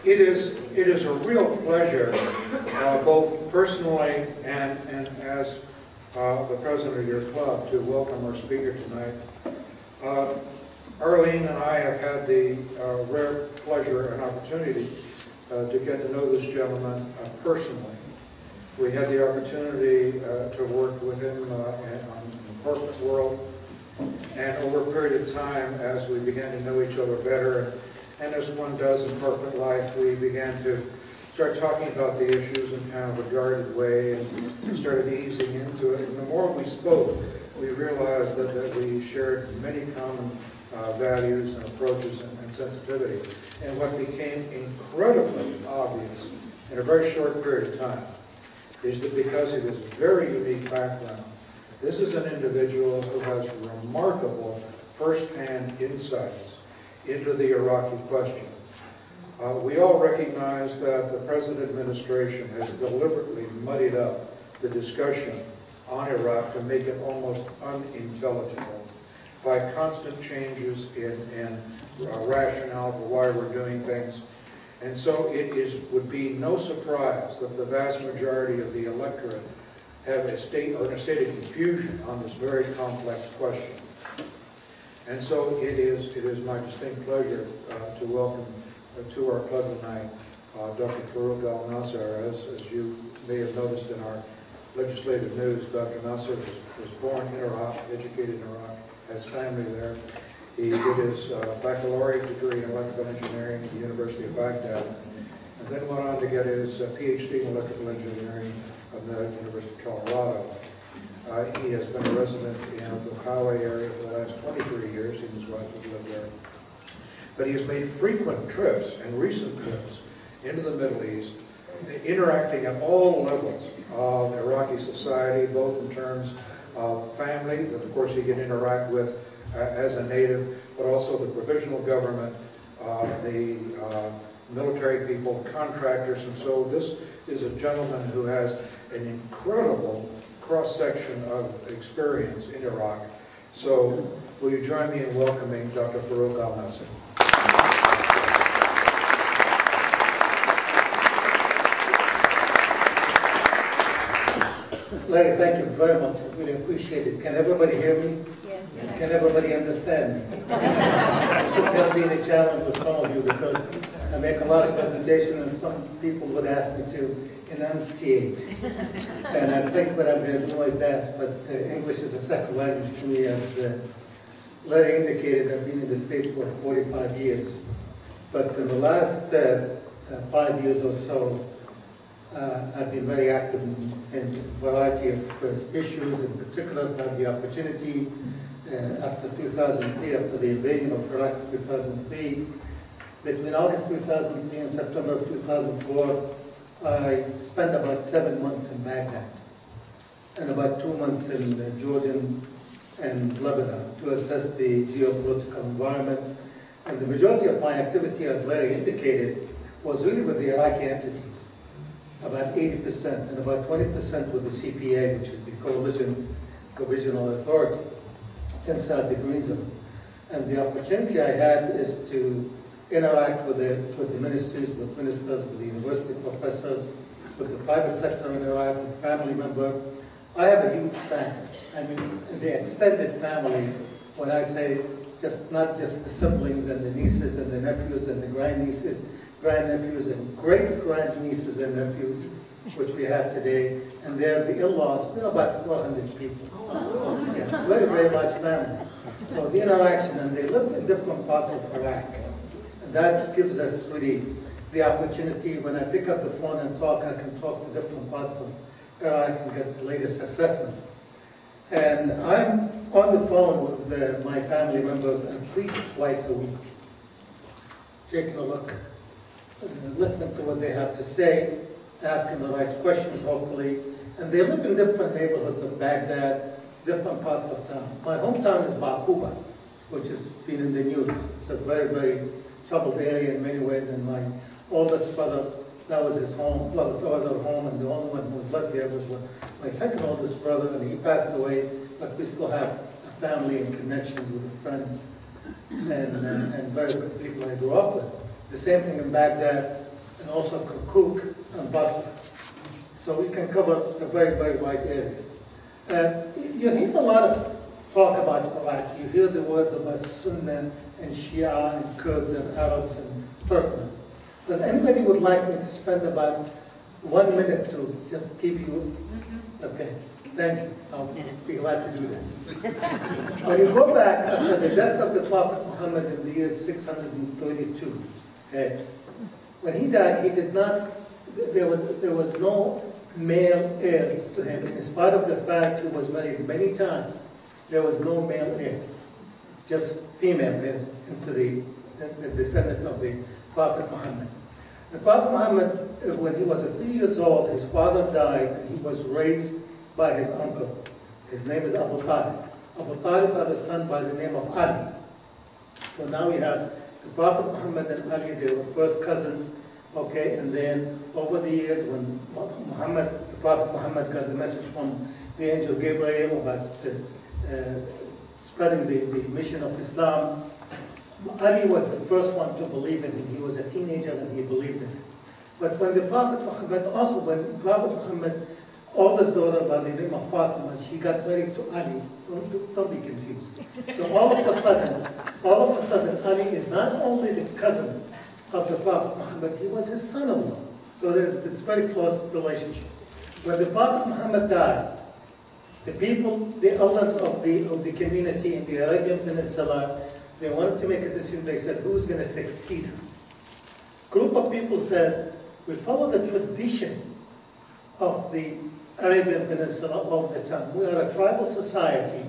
It is a real pleasure, both personally and as the president of your club, to welcome our speaker tonight. Arlene and I have had the rare pleasure and opportunity to get to know this gentleman personally. We had the opportunity to work with him in the corporate world, and over a period of time, as we began to know each other better, and as one does in corporate life, we began to start talking about the issues in kind of a guarded way and started easing into it. And the more we spoke, we realized that we shared many common values and approaches and sensitivity. And what became incredibly obvious in a very short period of time is that because of his very unique background, this is an individual who has remarkable first-hand insights into the Iraqi question. We all recognize that the present administration has deliberately muddied up the discussion on Iraq to make it almost unintelligible by constant changes in rationale for why we're doing things. And so it would be no surprise that the vast majority of the electorate have a state of confusion on this very complex question. And so it is my distinct pleasure to welcome to our club tonight Dr. Farouk al-Nasser. As you may have noticed in our legislative news, Dr. Nasser was born in Iraq, educated in Iraq, has family there. He did his baccalaureate degree in electrical engineering at the University of Baghdad, and then went on to get his PhD in electrical engineering from the University of Colorado. He has been a resident in the Poway area for the last 23 years. He and his wife have lived there. But he has made frequent trips and recent trips into the Middle East, interacting at all levels of Iraqi society, both in terms of family, that of course he can interact with as a native, but also the provisional government, the military people, contractors, and so this is a gentleman who has an incredible cross-section of experience in Iraq. So will you join me in welcoming Dr. Farouk al-Nasser? Larry, thank you very much. I really appreciate it. Can everybody hear me? Yes. Can everybody understand me? This is going to be a challenge with some of you because I make a lot of presentation and some people would ask me to enunciate. And I think that I'm going to do my best, but English is a second language to me. As Larry indicated, I've been in the States for 45 years. But in the last 5 years or so, I've been very active in a variety of issues. In particular, I've had the opportunity after 2003, after the invasion of Iraq in 2003, between August 2003 and September of 2004, I spent about 7 months in Baghdad and about 2 months in Jordan and Lebanon to assess the geopolitical environment. And the majority of my activity, as Larry indicated, was really with the Iraqi entities, about 80%, and about 20% with the CPA, which is the Coalition Provisional Authority, inside the Green Zone. And the opportunity I had is to interact with the ministries, with ministers, with the university professors, with the private sector in Iraq, with family members. I have a huge family. I mean, the extended family, when I say not just the siblings and the nieces and the nephews and the grandnieces, grandnephews and great-grandnieces and nephews, which we have today, and they're the in-laws, about 400 people. Yeah, very, very large family. So the interaction, and they live in different parts of Iraq. That gives us really the opportunity, when I pick up the phone and talk, I can talk to different parts of Iraq and get the latest assessment. And I'm on the phone with my family members at least twice a week, taking a look, listening to what they have to say, asking the right questions, hopefully. And they live in different neighborhoods of Baghdad, different parts of town. My hometown is Baquba, which has been in the news. It's a very, very troubled area in many ways, and my oldest brother, that was his home. Well, it was our home, and the only one who was left there was my second oldest brother, and he passed away, but we still have a family and connections with friends and very good people I grew up with. The same thing in Baghdad, and also Kirkuk and Basra. So we can cover a very, very wide area. You hear a lot of talk about Iraq. You hear the words about Sunni and Shia and Kurds and Arabs and Turkmen. Does anybody would like me to spend about 1 minute to just give you? Okay, thank you. I'll be glad to do that. When you go back after the death of the Prophet Muhammad in the year 632, okay, when he died, he did not. There was no male heirs to him. In spite of the fact he was married many times, there was no male heir, just female heirs into the descendant of the Prophet Muhammad. The Prophet Muhammad, when he was 3 years old, his father died, and he was raised by his uncle. His name is Abu Talib. Abu Talib had a son by the name of Ali. So now we have the Prophet Muhammad and Ali, they were first cousins. Okay, and then over the years, when the Prophet Muhammad got the message from the angel Gabriel about spreading the mission of Islam, Ali was the first one to believe in him. He was a teenager and he believed in him. But when the Prophet Muhammad, also when Prophet Muhammad, oldest daughter by the name of Fatima, she got married to Ali. Don't be confused. So all of a sudden, Ali is not only the cousin of the Prophet Muhammad, he was his son-in-law. So there's this very close relationship. When the Prophet Muhammad died, the people, the elders of the community in the Arabian Peninsula, they wanted to make a decision. They said, who's going to succeed him? A group of people said, we follow the tradition of the Arabian Peninsula all the time. We are a tribal society,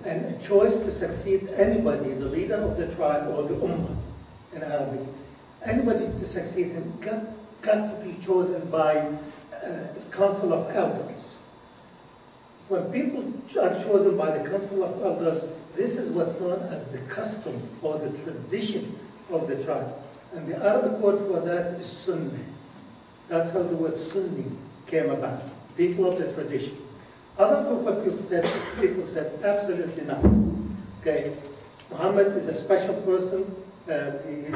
and a choice to succeed anybody, the leader of the tribe or the ummah in Arabic, anybody to succeed him got to be chosen by a council of elders. When people are chosen by the council of elders, this is what's known as the custom or the tradition of the tribe. And the Arabic word for that is Sunni. That's how the word Sunni came about, people of the tradition. Other group of people said absolutely not. Okay, Muhammad is a special person. He's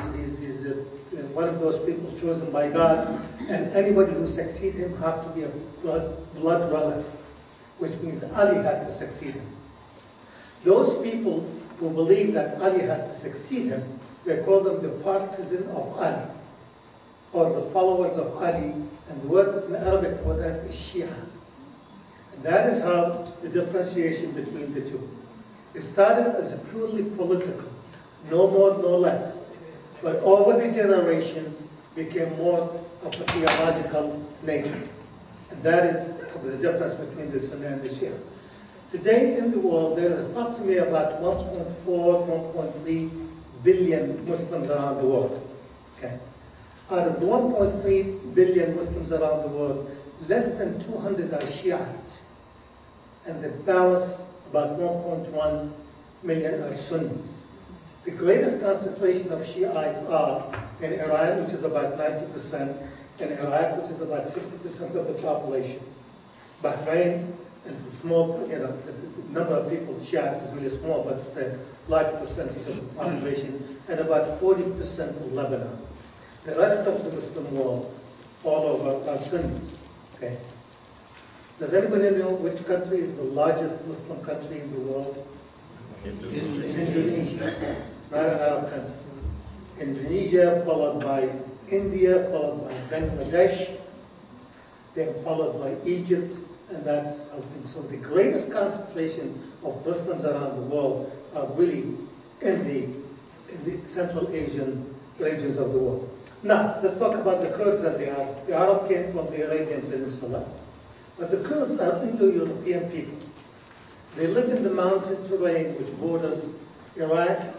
one of those people chosen by God, and anybody who succeeds him have to be a blood relative, which means Ali had to succeed him. Those people who believe that Ali had to succeed him, they call them the partisan of Ali, or the followers of Ali, and the word in Arabic for that is Shia. And that is how the differentiation between the two. It started as purely political, no more, no less. But over the generations, became more of a theological nature. And that is the difference between the Sunni and the Shia. Today in the world, there is approximately about 1.4, 1.3 billion Muslims around the world. Okay. Out of the 1.3 billion Muslims around the world, less than 200 are Shiites. And the balance, about 1.1 million, are Sunnis. The greatest concentration of Shiites are in Iran, which is about 90%, in Iraq, which is about 60% of the population. Bahrain, and some small, the number of people Shiite is really small, but it's a large percentage of the population, and about 40% of Lebanon. The rest of the Muslim world, all over, are Sunnis. Okay. Does anybody know which country is the largest Muslim country in the world? Indonesia. It's not an Arab country. Indonesia, followed by India, followed by Bangladesh, then followed by Egypt, and that's something. So the greatest concentration of Muslims around the world are really in the Central Asian regions of the world. Now, let's talk about the Kurds and the Arab. The Arab came from the Arabian Peninsula, but the Kurds are Indo-European people. They live in the mountain terrain which borders Iraq,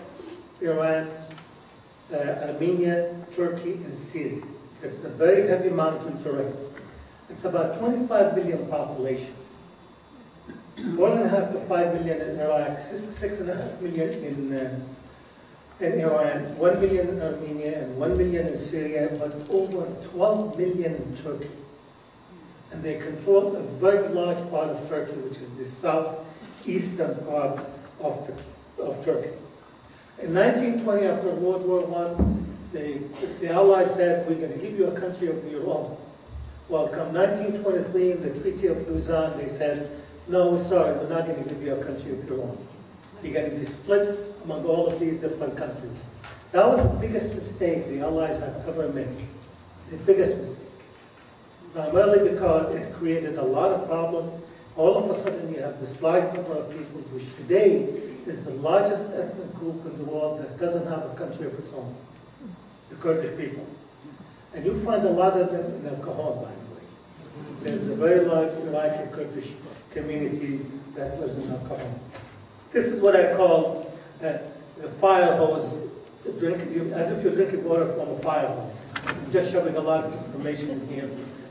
Iran, Armenia, Turkey, and Syria. It's a very heavy mountain terrain. It's about 25 million population. 4.5 to 5 million in Iraq, 6.5 million in Iran, 1 million in Armenia, and 1 million in Syria, but over 12 million in Turkey. And they control a very large part of Turkey, which is the southeastern part of Turkey. In 1920, after World War I, the Allies said, we're going to give you a country of your own. Well, come 1923 in the Treaty of Lausanne, they said, no, we're sorry, we're not going to give you a country of your own. You're going to be split among all of these different countries. That was the biggest mistake the Allies had ever made. The biggest mistake. Primarily because it created a lot of problems. All of a sudden you have this large number of people, which today is the largest ethnic group in the world that doesn't have a country of its own. The Kurdish people. And you find a lot of them in Al-Kahon, by the way. There's a very large Iraqi Kurdish community that lives in Al-Kahon. This is what I call the fire hose, as if you're drinking water from a fire hose. I'm just showing a lot of information in here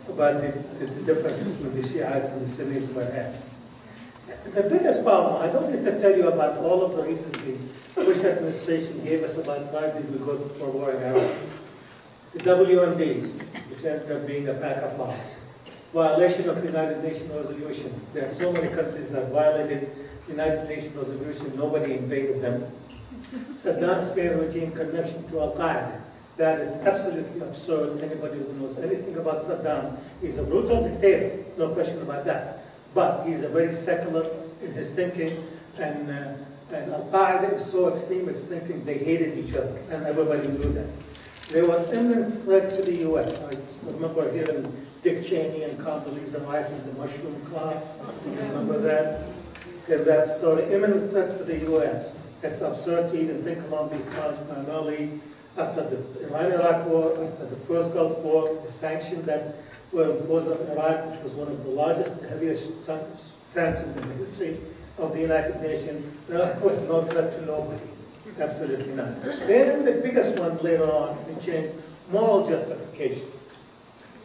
about the difference between the Shiites and the Sunnis and what have you. The biggest problem, I don't need to tell you about all of the reasons the Bush administration gave us about why did we go for war in Iraq. The WMDs, which ended up being a pack of lies. Violation of United Nations resolution. There are so many countries that violated United Nations resolution, nobody invaded them. Saddam Hussein regime connection to Al-Qaeda. That is absolutely absurd. Anybody who knows anything about Saddam, he's a brutal dictator, no question about that. But he's a very secular in his thinking, and Al-Qaeda is so extreme in its thinking, they hated each other, and everybody knew that. They were an imminent threat to the U.S. I remember hearing Dick Cheney and Condoleezza Rice in the Mushroom Cloud. Remember that? That story, imminent threat to the U.S. It's absurd to even think along these lines, primarily after the Iran-Iraq war, after the first Gulf War, the sanctions that were imposed on Iraq, which was one of the largest, heaviest sanctions in the history of the United Nations. Iraq was no threat to nobody. Absolutely not. Then the biggest one later on, we changed moral justification.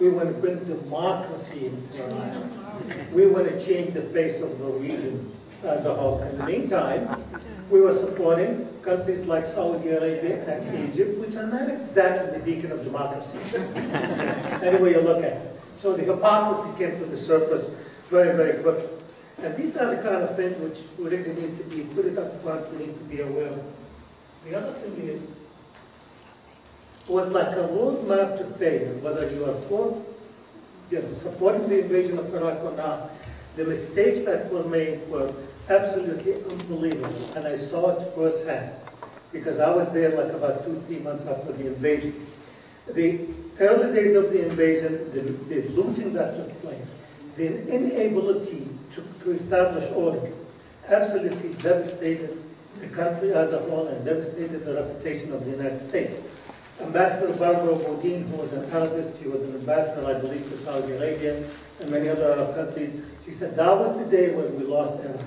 We want to bring democracy into Iraq. We want to change the face of the region as a whole. In the meantime, we were supporting countries like Saudi Arabia and Egypt, which are not exactly the beacon of democracy. Any way you look at it. So the hypocrisy came to the surface very, very quickly. And these are the kind of things which we really need to be put it up front, we need to be aware of. The other thing is, it was like a roadmap to failure, whether you are for, supporting the invasion of Iraq or not. The mistakes that were made were absolutely unbelievable, and I saw it firsthand, because I was there like about 2-3 months after the invasion. The early days of the invasion, the looting that took place, the inability to establish order, absolutely devastated the country as a whole and devastated the reputation of the United States. Ambassador Barbara Boudin, who was an Arabist, he was an ambassador, I believe, to Saudi Arabia and many other Arab countries, she said that was the day when we lost Iraq.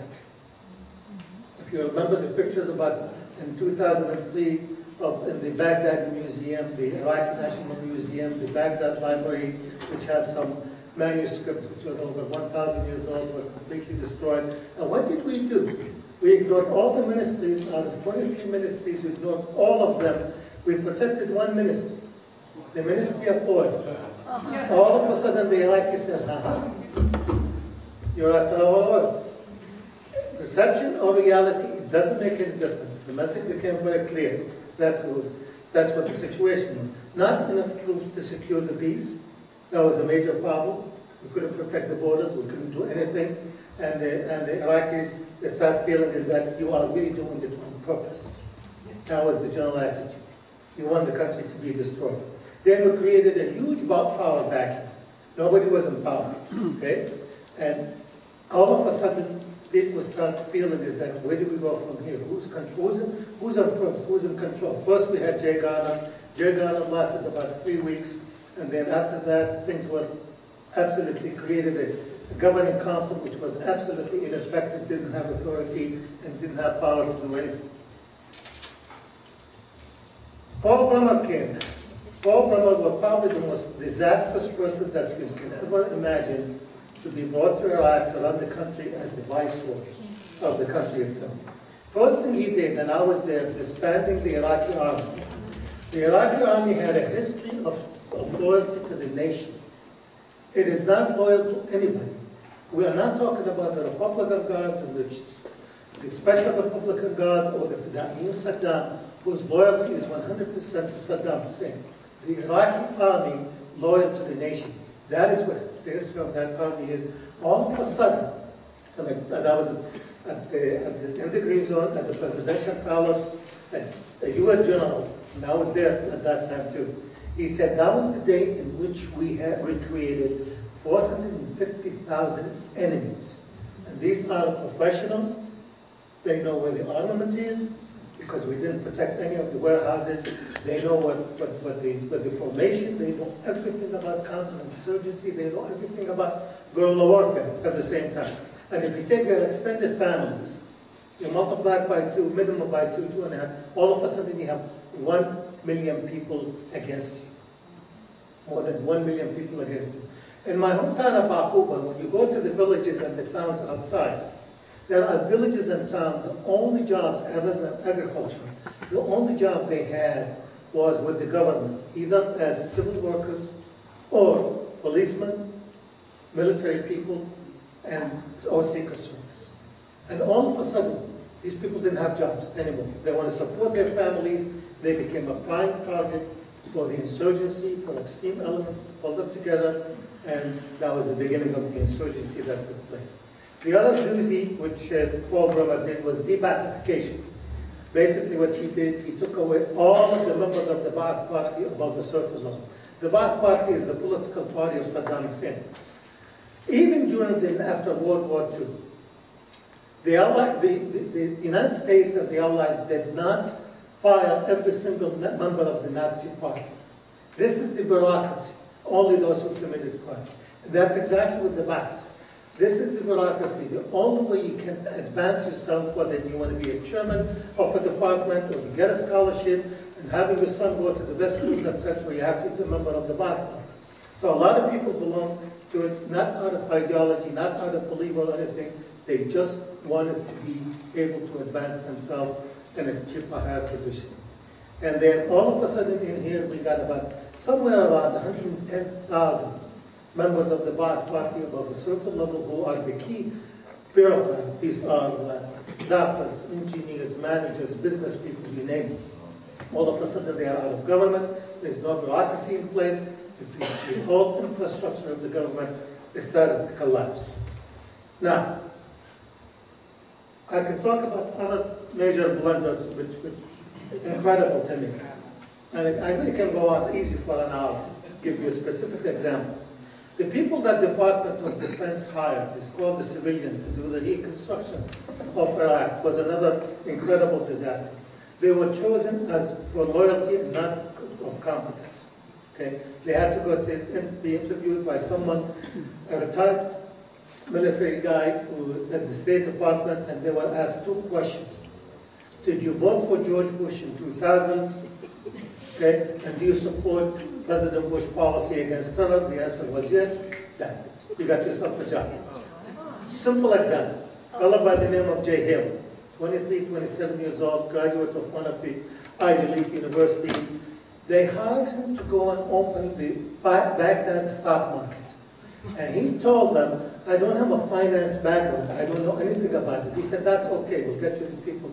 If you remember the pictures about in 2003 in the Baghdad Museum, the Iraqi National Museum, the Baghdad Library, which had some manuscripts which were over 1,000 years old, were completely destroyed. And what did we do? We ignored all the ministries. Out of 23 ministries, we ignored all of them. We protected one ministry, the Ministry of Oil. All of a sudden, the Iraqis said, you're after our oil. Perception or reality, it doesn't make any difference. The message became very clear. That's what the situation was. Not enough troops to secure the peace. That was a major problem. We couldn't protect the borders. We couldn't do anything. And the Iraqis, they start feeling is that you are really doing it on purpose. That was the general attitude. You want the country to be destroyed. Then we created a huge power vacuum. Nobody was empowered. Okay? And all of a sudden, people start feeling is that where do we go from here? Who's on first? Who's in control? First we had Jay Garner. Jay Garner lasted about 3 weeks. And then after that, things were absolutely created a governing council which was absolutely ineffective, didn't have authority, and didn't have power to do anything. Paul Bremer came. Paul Bremer was probably the most disastrous person that you can ever imagine to be brought to Iraq to run the country as the viceroy of the country itself. First thing he did, and I was there, disbanding the Iraqi army. The Iraqi army had a history of loyalty to the nation. It is not loyal to anybody. We are not talking about the Republican Guards and the the Special Republican Guards or that new Saddam, whose loyalty is 100% to Saddam Hussein. The Iraqi army loyal to the nation. That is what the history of that army is. All of a sudden, and that was in the Green Zone at the Presidential Palace, and a U.S. general, and I was there at that time too. He said that was the day in which we created 450,000 enemies. And these are professionals. They know where the armament is, because we didn't protect any of the warehouses. They know what the formation. They know everything about counterinsurgency. They know everything about guerrilla warfare at the same time. And if you take their extended families, you multiply it by 2, minimum by 2, 2.5, all of a sudden you have 1 million people against you. More than 1 million people against you. In my hometown of Bakuba, when you go to the villages and the towns outside, there are villages and towns, the only jobs other than agriculture, the only job they had was with the government, either as civil workers or policemen, military people, or Secret Service. And all of a sudden, these people didn't have jobs anymore. They want to support their families. They became a prime target for the insurgency, for extreme elements to pull them together, and that was the beginning of the insurgency that took place. The other doozy, which Paul Bremer did, was de-Baathification. Basically what he did, he took away all of the members of the Ba'ath Party above a certain level. The Ba'ath Party is the political party of Saddam Hussein. Even during after World War II, the United States and the Allies did not fire every single member of the Nazi party. This is the bureaucracy, only those who committed crime. And that's exactly what the Ba'aths. This is the bureaucracy. The only way you can advance yourself, whether you want to be a chairman of a department or you get a scholarship and having your son go to the best schools, etc., you have to be a member of the Ba'ath party. So a lot of people belong to it, not out of ideology, not out of belief or anything. They just wanted to be able to advance themselves in a higher position. And then all of a sudden in here we got somewhere around 110,000 members of the Ba'ath Party above a certain level who are the key bureaucrats. These are doctors, engineers, managers, business people, you name it. All of a sudden they are out of government. There's no bureaucracy in place. The whole infrastructure of the government is started to collapse. Now, I can talk about other major blunders which incredible to me. And I really can go on easy for an hour, give you specific examples. The people that Department of Defense hired is called the civilians to do the reconstruction of Iraq was another incredible disaster. They were chosen for loyalty and not of competence. Okay? They had to be interviewed by someone, a retired military guy who at the State Department, and they were asked 2 questions. Did you vote for George Bush in 2000? Okay? And do you support President Bush policy against terror? The answer was yes. Done. You got yourself a job. Simple example. A fellow by the name of Jay Hill, 23, 27 years old, graduate of one of the Ivy League universities. They hired him to go and open the Baghdad stock market. And he told them, I don't have a finance background. I don't know anything about it. He said, that's okay. We'll get you the people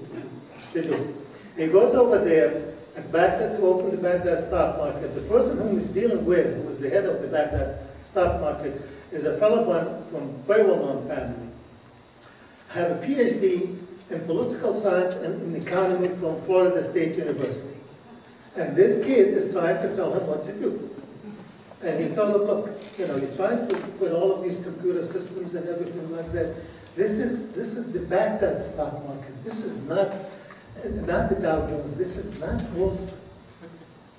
to do it. He goes over there at Baghdad to open the Baghdad stock market. The person who he's dealing with, who was the head of the Baghdad stock market, is a fellow from a very well-known family. Have a PhD in political science and in economy from Florida State University. And this kid is trying to tell him what to do. And he told him, look, you're trying to put all of these computer systems and everything like that. This is the Baghdad stock market. This is not the Dow Jones. This is not Wall Street.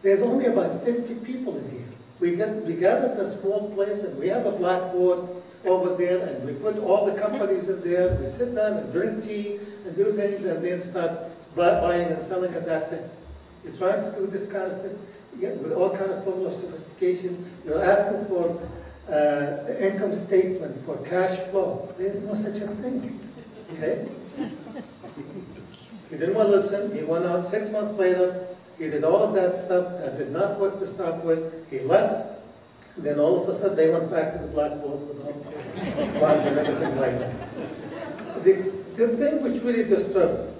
There's only about 50 people in here. We gathered a small place and we have a blackboard over there and we put all the companies in there. We sit down and drink tea and do things and then start buying and selling, and that's it. You're trying to do this kind of thing with all kind of level of sophistication. You're asking for income statement, for cash flow. There's no such a thing. Okay? He didn't want to listen. He went out 6 months later. He did all of that stuff that did not work to start with. He left. And then all of a sudden they went back to the blackboard with all the bonds and everything like that. the thing which really disturbed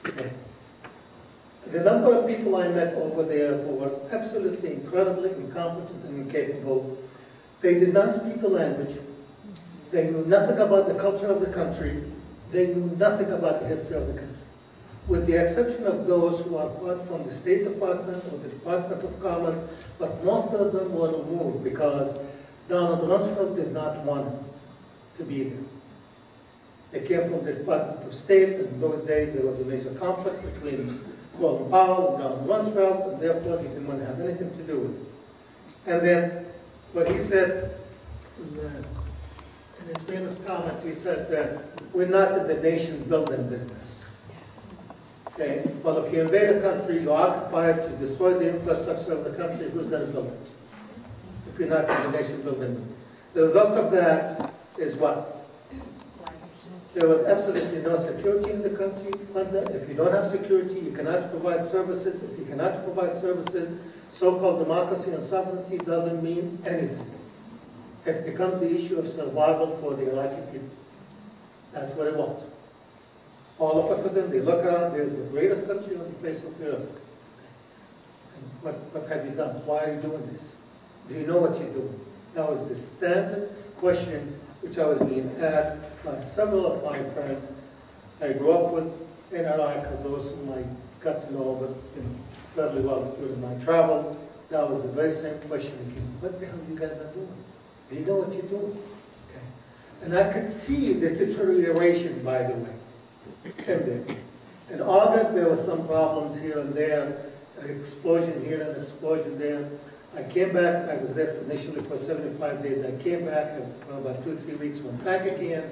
me, the number of people I met over there who were absolutely incredibly incompetent and incapable, they did not speak the language, they knew nothing about the culture of the country, they knew nothing about the history of the country. With the exception of those who are part from the State Department or the Department of Commerce, but most of them were removed because Donald Rumsfeld did not want to be there. They came from the Department of State, and in those days there was a major conflict between Colin Powell and Donald Rumsfeld, and therefore he didn't want to have anything to do with it. And then what he said in his famous comment, he said that we're not in the nation building business. Okay? Well, if you invade a country, you occupy it, you destroy the infrastructure of the country, who's going to build it? If you're not in the nation building. The result of that is what? There was absolutely no security in the country. If you don't have security, you cannot provide services. If you cannot provide services, so-called democracy and sovereignty doesn't mean anything. It becomes the issue of survival for the Iraqi people. That's what it was. All of a sudden, they look around, there's the greatest country on the face of the earth. And what have you done? Why are you doing this? Do you know what you're doing? That was the standard question which I was being asked by several of my friends I grew up with in Iraq, or those whom I got to know fairly well during my travels. That was the very same question again. What the hell you guys are doing? Do you know what you're doing? Okay. And I could see the deterioration, by the way, in there. In August, there were some problems here and there, an explosion here and an explosion there. I came back, I was there initially for 75 days. I came back, and for about 2-3 weeks, went back again,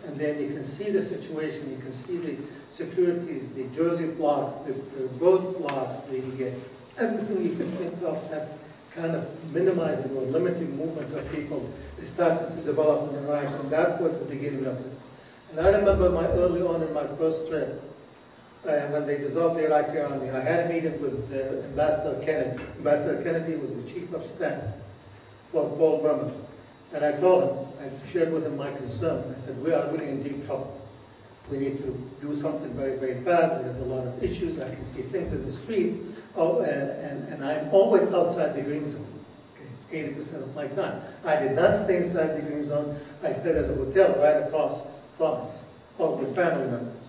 and then you can see the situation, you can see the securities, the Jersey blocks, the road blocks, everything you can think of that kind of minimizing or limiting movement of people is starting to develop in Iraq, and that was the beginning of it. And I remember early on in my first trip, when they dissolved the Iraqi army, I had a meeting with Ambassador Kennedy. Ambassador Kennedy was the chief of staff for Paul Bremer. And I told him, I shared with him my concern. I said, we are really in deep trouble. We need to do something very, very fast. There's a lot of issues. I can see things in the street. Oh, and I'm always outside the green zone, okay, 80% of my time. I did not stay inside the green zone. I stayed at a hotel right across from us, or with family members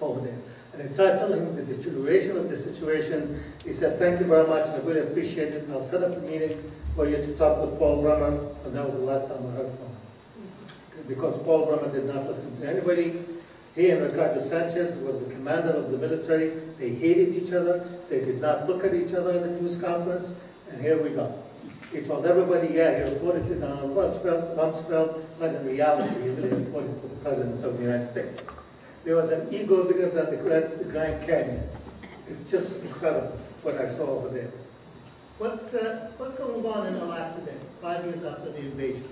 over there. And I tried telling him the deterioration of the situation. He said, thank you very much, I really appreciate it. I'll set up a meeting for you to talk with Paul Bremer. And that was the last time I heard from him. Because Paul Bremer did not listen to anybody. He and Ricardo Sanchez, who was the commander of the military, they hated each other. They did not look at each other in the news conference. And here we go. He told everybody, yeah, he reported to Donald Rumsfeld, but in reality, he really reported to the President of the United States. There was an ego bigger than the Grand Canyon. It's just incredible what I saw over there. What's going on in Iraq today, 5 years after the invasion?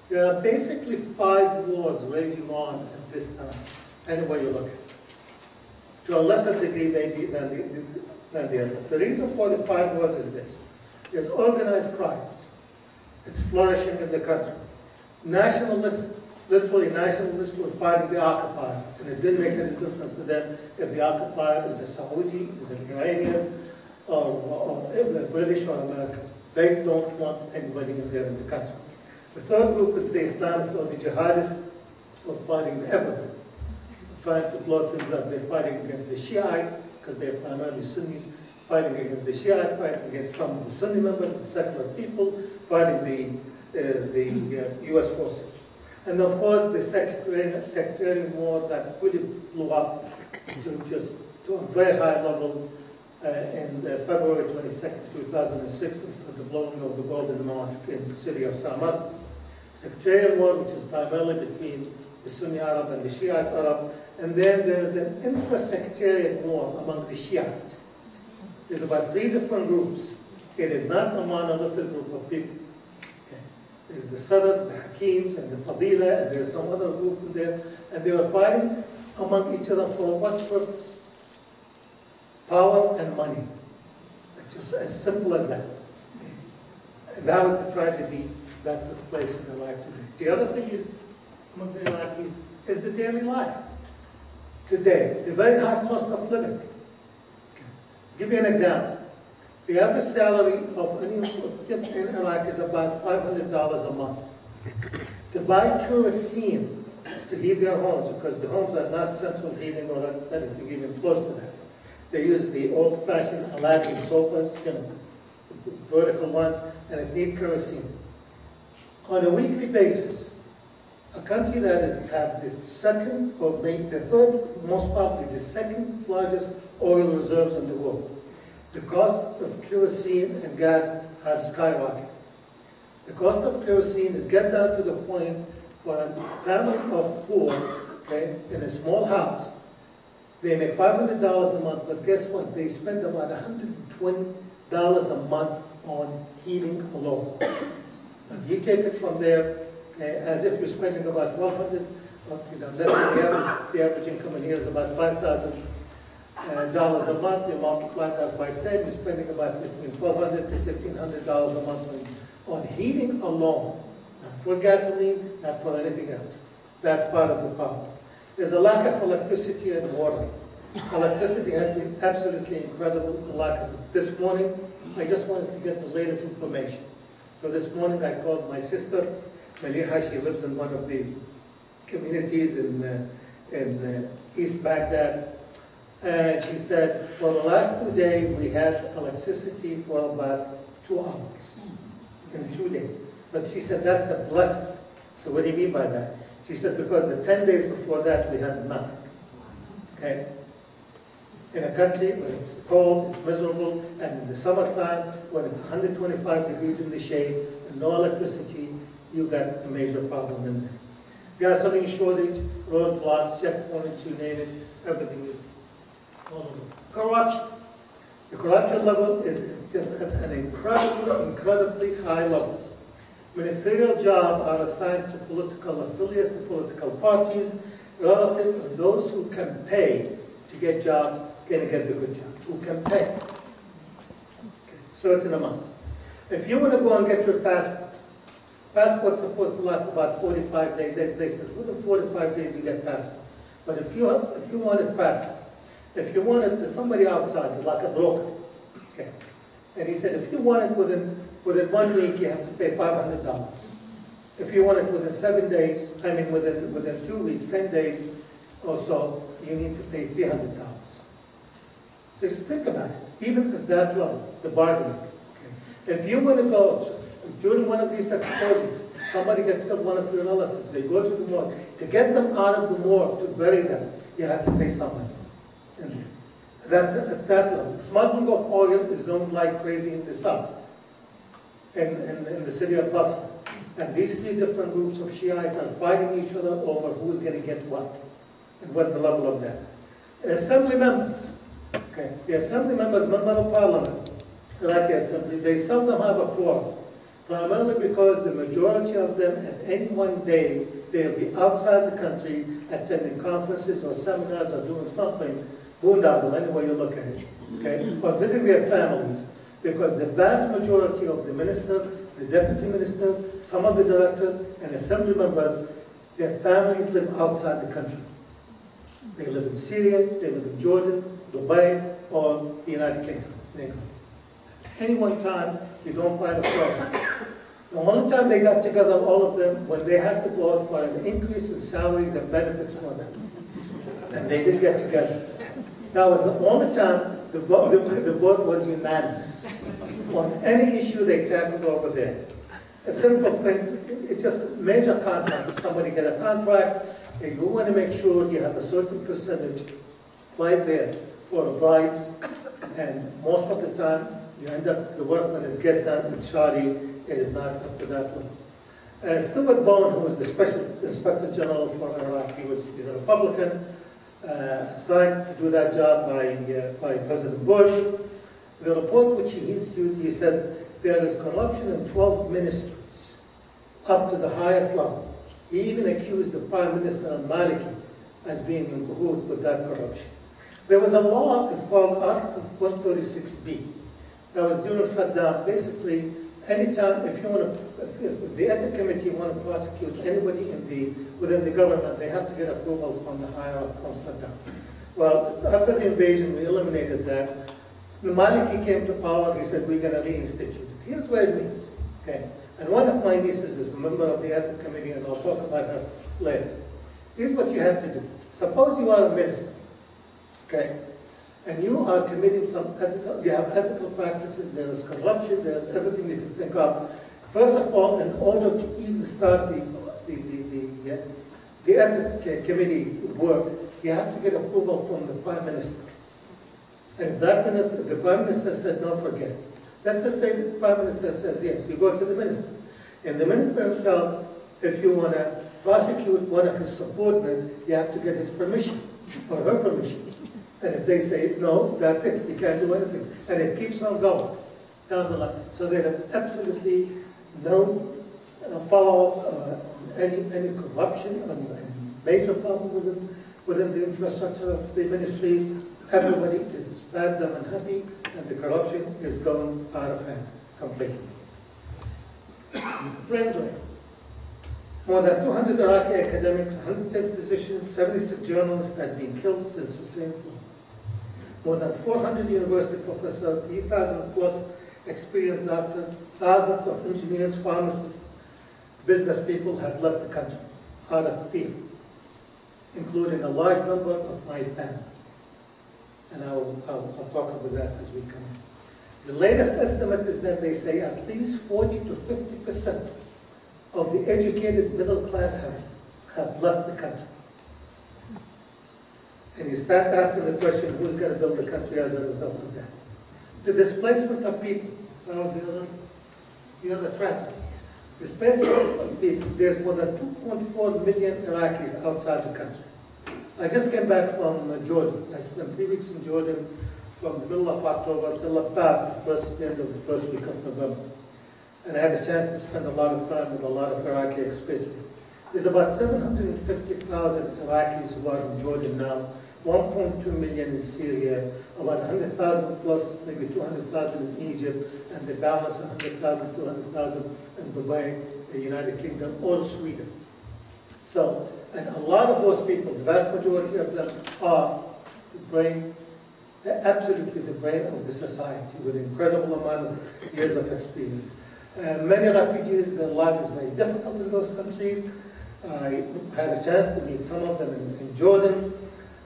There are basically 5 wars raging on at this time, anywhere you look at it. To a lesser degree, maybe, than the other. The reason for the 5 wars is this. There's organized crimes. It's flourishing in the country. Nationalists, literally nationalists, were fighting the occupier, and it didn't make any difference to them if the occupier is a Saudi, is an Iranian, or British or American. They don't want anybody in there in the country. The third group is the Islamists or the jihadists who are fighting everything, trying to blow things up. They're fighting against the Shiite, because they're primarily Sunnis, fighting against the Shiite, fighting against some of the Sunni members, the secular people, fighting the U.S. forces. And of course, the sectarian war that really blew up to a very high level in February 22nd, 2006, with the blowing of the Golden Mosque in the city of Samarkand. Sectarian war, which is primarily between the Sunni Arab and the Shiite Arab, and then there's an intra-sectarian war among the Shiite. There's about 3 different groups. It is not a monolithic group of people. Okay. There's the Sadrs, the Hakims, and the Fadila, and there's some other group in there, and they were fighting among each other for what purpose? Power and money. It's just as simple as that. And that was the tragedy that took place in Iraq today. The other thing is, among the Iraqis, is the daily life. today, the very high cost of living. Give you an example. The average salary of any in Iraq is about $500 a month. To buy kerosene to heat their homes, because the homes are not central heating or anything even close to that. They use the old-fashioned Aladdin sofas, vertical ones, and it needs kerosene. On a weekly basis, a country that have the second, or maybe the third, most probably the second largest oil reserves in the world, the cost of kerosene and gas have skyrocketed. The cost of kerosene has get down to the point for a family of four, okay, in a small house, they make $500 a month, but guess what? They spend about $120 a month on heating alone. And you take it from there, okay, as if you're spending about $1,200, let's say the average income in here is about $5,000 a month. You multiply that by 10, you're spending about between $1,200 to $1,500 a month on heating alone. Not for gasoline, not for anything else. That's part of the problem. There's a lack of electricity and water. Electricity has been absolutely incredible, the lack of it. This morning, I just wanted to get the latest information. So this morning I called my sister, Maliha. She lives in one of the communities in East Baghdad. And she said, for the last 2 days, we had electricity for about 2 hours in 2 days. But she said, that's a blessing. So what do you mean by that? She said, because the 10 days before that, we had nothing. Okay? In a country where it's cold, it's miserable, and in the summertime, when it's 125 degrees in the shade, and no electricity, you've got a major problem in there. Gasoline shortage, roadblocks, checkpoints, you name it, everything is all over. Corruption. The corruption level is just at an incredibly high level. Ministerial jobs are assigned to political affiliates, to political parties, relative to those who can pay to get jobs, can get the good jobs, who can pay. Certain amount. If you want to go and get your passport's supposed to last about 45 days. They said within 45 days you get passport. But if you want it faster, if you want it to somebody outside, like a broker, okay, and he said if you want it within 1 week, you have to pay $500. If you want it within 7 days, within 2 weeks, 10 days or so, you need to pay $300. So just think about it. Even at that level, the bargaining. Okay. If you want to go during one of these exposures, somebody gets killed, one of your relatives, they go to the morgue. To get them out of the morgue, to bury them, you have to pay somebody. And that's at that level. Smuggling of oil is going like crazy in the south, in the city of Basra. And these 3 different groups of Shiites are fighting each other over who's going to get what, and what the level of that. Assembly members, okay, the assembly members, members of parliament, Iraqi assembly, they seldom have a quorum, primarily because the majority of them at any one day, they'll be outside the country attending conferences or seminars or doing something, boondoggle, any way you look at it, okay, or visiting their families, because the vast majority of the ministers, the deputy ministers, some of the directors, and assembly members, their families live outside the country. They live in Syria, they live in Jordan, Dubai, or the United Kingdom. At any one time, you don't find a problem. The only time they got together, all of them, when they had to vote for an increase in salaries and benefits for them. And they did get together. That was the only time the vote was unanimous. On any issue they tackled over there. A simple thing, it's just major contracts. Somebody get a contract, and you want to make sure you have a certain percentage right there for bribes, and most of the time you end up, the work when it gets done, it's shoddy, it is not up to that level. Stuart Bowen, who was the Special Inspector General for Iraq, he's a Republican, assigned to do that job by President Bush. The report which he issued, he said there is corruption in 12 ministries, up to the highest level. He even accused the Prime Minister al-Maliki as being in cahoots with that corruption. There was a law, it's called Article 136B, that was during Saddam, basically anytime, if you want to, if the ethics committee want to prosecute anybody within the government, they have to get approval from the higher from Saddam. Well, after the invasion, we eliminated that. The Maliki came to power, he said, we're going to reinstitute it. Here's what it means, okay? And one of my nieces is a member of the ethics committee, and I'll talk about her later. Here's what you have to do. Suppose you are a minister, okay? And you are committing some ethical, you have ethical practices, there is corruption, there's everything you can think of. First of all, in order to even start the ethics committee work, you have to get approval from the Prime Minister. And if the Prime Minister said no, forget it. Let's just say the Prime Minister says yes, we go to the Minister. And the Minister himself, if you want to prosecute one of his subordinates, you have to get his permission, or her permission. And if they say no, that's it, you can't do anything. And it keeps on going down the line. So there is absolutely no follow-up, any corruption, any major problem within the infrastructure of the ministries. Everybody is bad, dumb, and happy, and the corruption is going out of hand completely. Brain drain. More than 200 Iraqi academics, 110 physicians, 76 journalists have been killed since Hussein fell. More than 400 university professors, 3,000 plus experienced doctors, thousands of engineers, pharmacists, business people have left the country out of fear, including a large number of my family. And I'll talk about that as we come in. The latest estimate is that they say at least 40 to 50% of the educated middle class have left the country. And you start asking the question, who's going to build the country as a result of that? The displacement of people, that was the other tragedy. Displacement of people, there's more than 2.4 million Iraqis outside the country. I just came back from Jordan. I spent 3 weeks in Jordan from the middle of October till about the end of the first week of November. And I had a chance to spend a lot of time with a lot of Iraqi expatriates. There's about 750,000 Iraqis who are in Jordan now, 1.2 million in Syria, about 100,000 plus, maybe 200,000 in Egypt, and the balance 100,000, 200,000 in Dubai, the United Kingdom, or Sweden. So, and a lot of those people, the vast majority of them are the brain, absolutely the brain of the society with an incredible amount of years of experience. Many refugees, their life is very difficult in those countries. I had a chance to meet some of them in Jordan.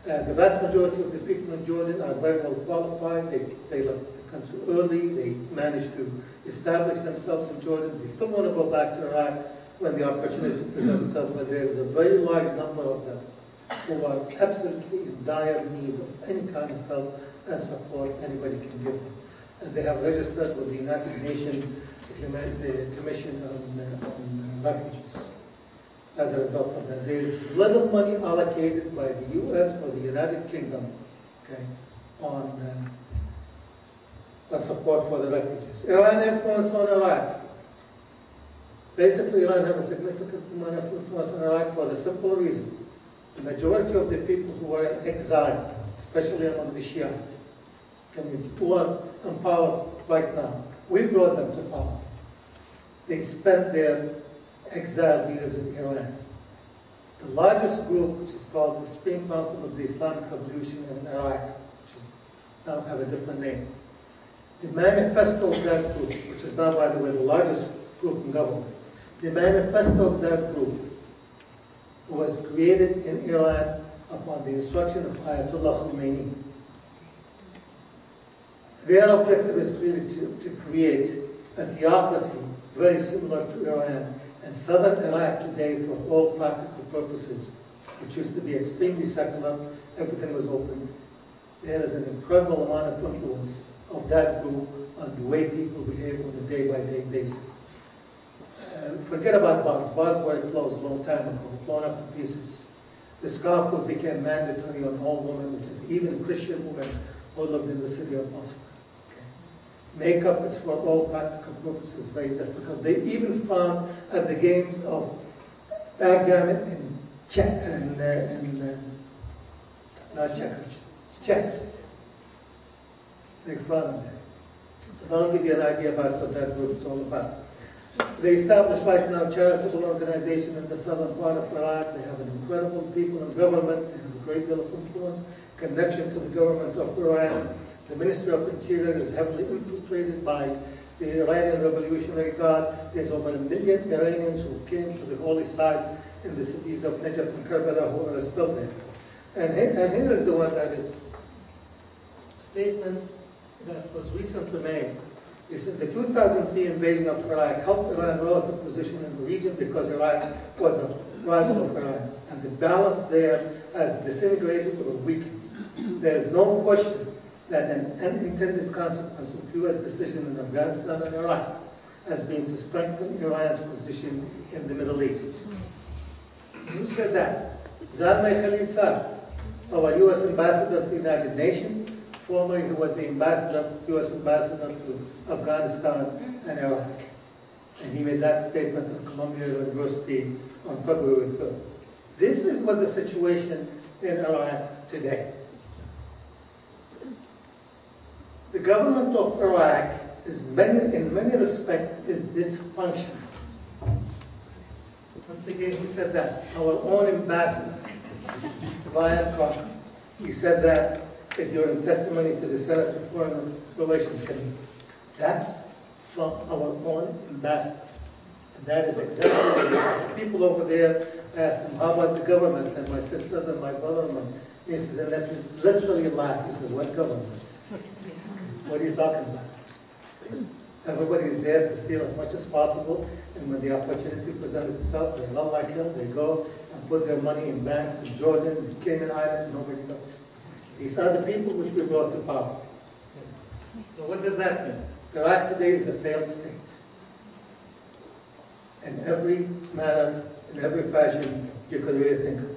The vast majority of the people in Jordan are very well qualified. They left the country early. They managed to establish themselves in Jordan. They still want to go back to Iraq when the opportunity presents itself, but there is a very large number of them who are absolutely in dire need of any kind of help and support anybody can give them. And they have registered with the United Nations Commission on Refugees. As a result of that, there is little money allocated by the U.S. or the United Kingdom, okay, on support for the refugees. Iran influence on Iraq. Basically, Iran have a significant amount of influence on Iraq for the simple reason. The majority of the people who are in exile, especially among the Shiite community, who are in power right now, we brought them to power. They spent their exiled years in Iran. The largest group, which is called the Supreme Council of the Islamic Revolution in Iraq, which is now have a different name. The manifesto of that group, which is now, by the way, the largest group in government, the manifesto of that group was created in Iran upon the instruction of Ayatollah Khomeini. Their objective is really to create a theocracy very similar to Iran. And southern Iraq today, for all practical purposes, which used to be extremely secular, everything was open. There is an incredible amount of influence of that group on the way people behave on a day-by-day basis. Forget about bonds. Bonds were closed a long time ago, blown up to pieces. The scarf became mandatory on all women, which is even Christian women who lived in the city of Moscow. Makeup is for all practical purposes very difficult. They even found at the games of backgammon and chess. They found that. So that'll give you an idea about what that group is all about. They established right now a charitable organization in the southern part of Iraq. They have an incredible people in government. They have a great deal of influence, connection to the government of Iran. The Ministry of Interior is heavily infiltrated by the Iranian Revolutionary Guard. There's over 1 million Iranians who came to the holy sites in the cities of Najaf and Karbala who are still there. And here is the one that is statement that was recently made. He said the 2003 invasion of Iraq helped Iran's relative position in the region because Iraq was a rival of Iran, and the balance there has disintegrated or weakened. There is no question that an unintended consequence of U.S. decision in Afghanistan and Iraq has been to strengthen Iran's position in the Middle East. Who said that? Zalmay Khalilzad, our U.S. ambassador to the United Nations, formerly who was the U.S. ambassador to Afghanistan and Iraq. And he made that statement at Columbia University on February 3rd. This is what the situation in Iraq today. The government of Iraq is in many respects is dysfunctional. Once again, who said that? Our own ambassador, Ryan Crocker. He said that during testimony to the Senate Foreign Relations Committee. That's from our own ambassador. And that is exactly what the people over there asked him, how about the government? And my sisters and my brother and my nieces and nephews literally laughed. He said, what government? What are you talking about? Everybody is there to steal as much as possible, and when the opportunity presents itself, they run like hell, they go and put their money in banks in Jordan, in Cayman Islands, nobody knows. These are the people which we brought to power. So what does that mean? Iraq today is a failed state. In every manner, in every fashion you could really think of.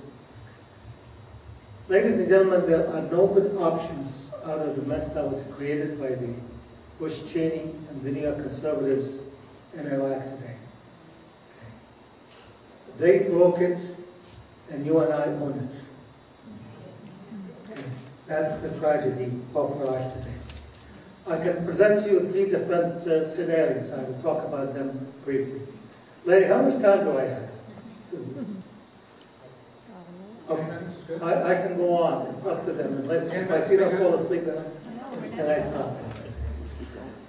Ladies and gentlemen, there are no good options out of the mess that was created by the Bush, Cheney, and the neoconservatives in Iraq today. They broke it, and you and I own it. That's the tragedy of Iraq today. I can present to you 3 different scenarios. I will talk about them briefly. Lady, how much time do I have? Okay. I can go on. It's up to them. Unless if I see them fall asleep, then I stop.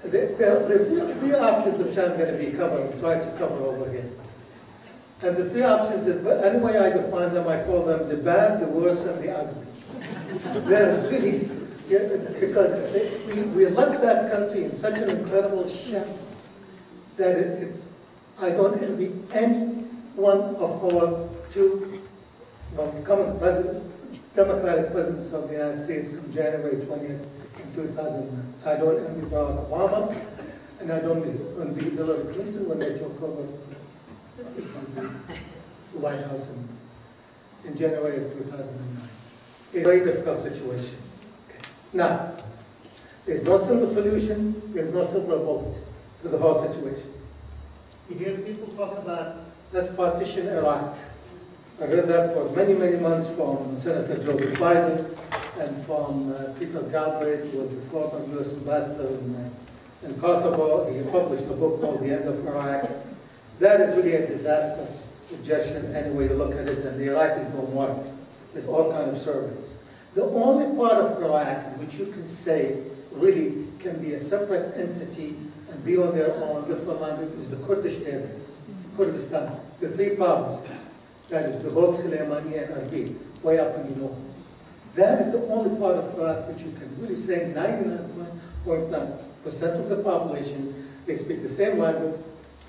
There are 3 options which I'm going to be trying to cover over here. And the 3 options, that any way I define them, I call them the bad, the worse, and the ugly. There's really, because we left that country in such an incredible shambles that I don't envy any one of our 2 coming presidents, Democratic presidents of the United States from January 20th in 2009. I don't envy Barack Obama, and I don't envy Hillary Clinton when they took over the White House in January of 2009. A very difficult situation. Okay. Now, there's no simple solution, there's no silver bullet to the whole situation. You hear people talk about, let's partition Iraq. I heard that for many, many months from Senator Joseph Biden and from Peter Galbraith, who was the former U.S. ambassador in Kosovo. He published a book called The End of Iraq. That is really a disastrous suggestion any way you look at it, and the Iraqis don't want it. There's all kinds of surveys. The only part of Iraq in which you can say really can be a separate entity and be on their own different language is the Kurdish areas, Kurdistan, the 3 provinces. That is the Hawk, Suleimani, and Arbil, way up in the north. That is the only part of Iraq which you can really say 99.9% of the population, they speak the same language,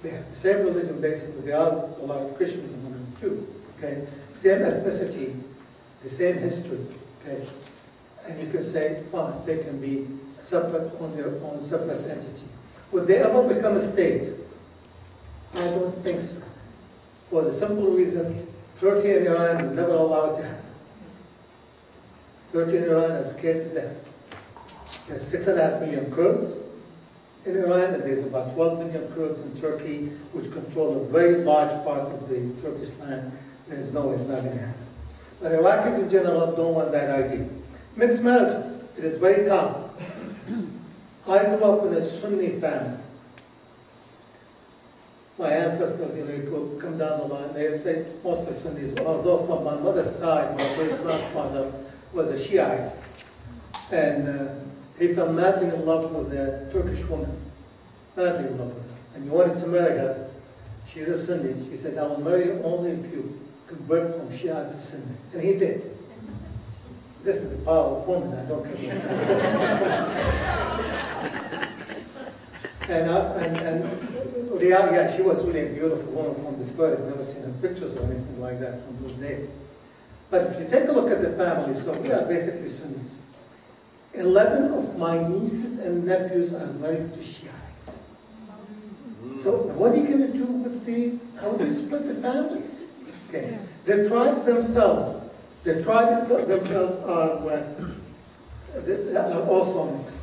they have the same religion basically, there are a lot of Christians among them too, okay? Same ethnicity, the same history, okay? And you can say, fine, they can be separate on their own separate entity. Would they ever become a state? I don't think so. For the simple reason, Turkey and Iran would never allow it to happen. Turkey and Iran are scared to death. There's 6.5 million Kurds in Iran, and there's about 12 million Kurds in Turkey, which control a very large part of the Turkish land. There's no way it's not going to happen. But Iraqis in general don't want that idea. Mixed marriages, it is very common. I grew up in a Sunni family. My ancestors, you could come down the line, they mostly Sunnis, although from my mother's side, my great-grandfather was a Shiite. And he fell madly in love with a Turkish woman, madly in love with her. And he wanted to marry her. She's a Sunni. She said, I will marry you only if you convert from Shiite to Sunni. And he did. This is the power of woman, I don't care. Yeah, she was really a beautiful woman from the stories. Never seen her pictures or anything like that from those days. But if you take a look at the family, so we are basically Sunnis. 11 of my nieces and nephews are married to Shiites. So what are you going to do with how do you split the families? Okay. The tribes themselves are also mixed.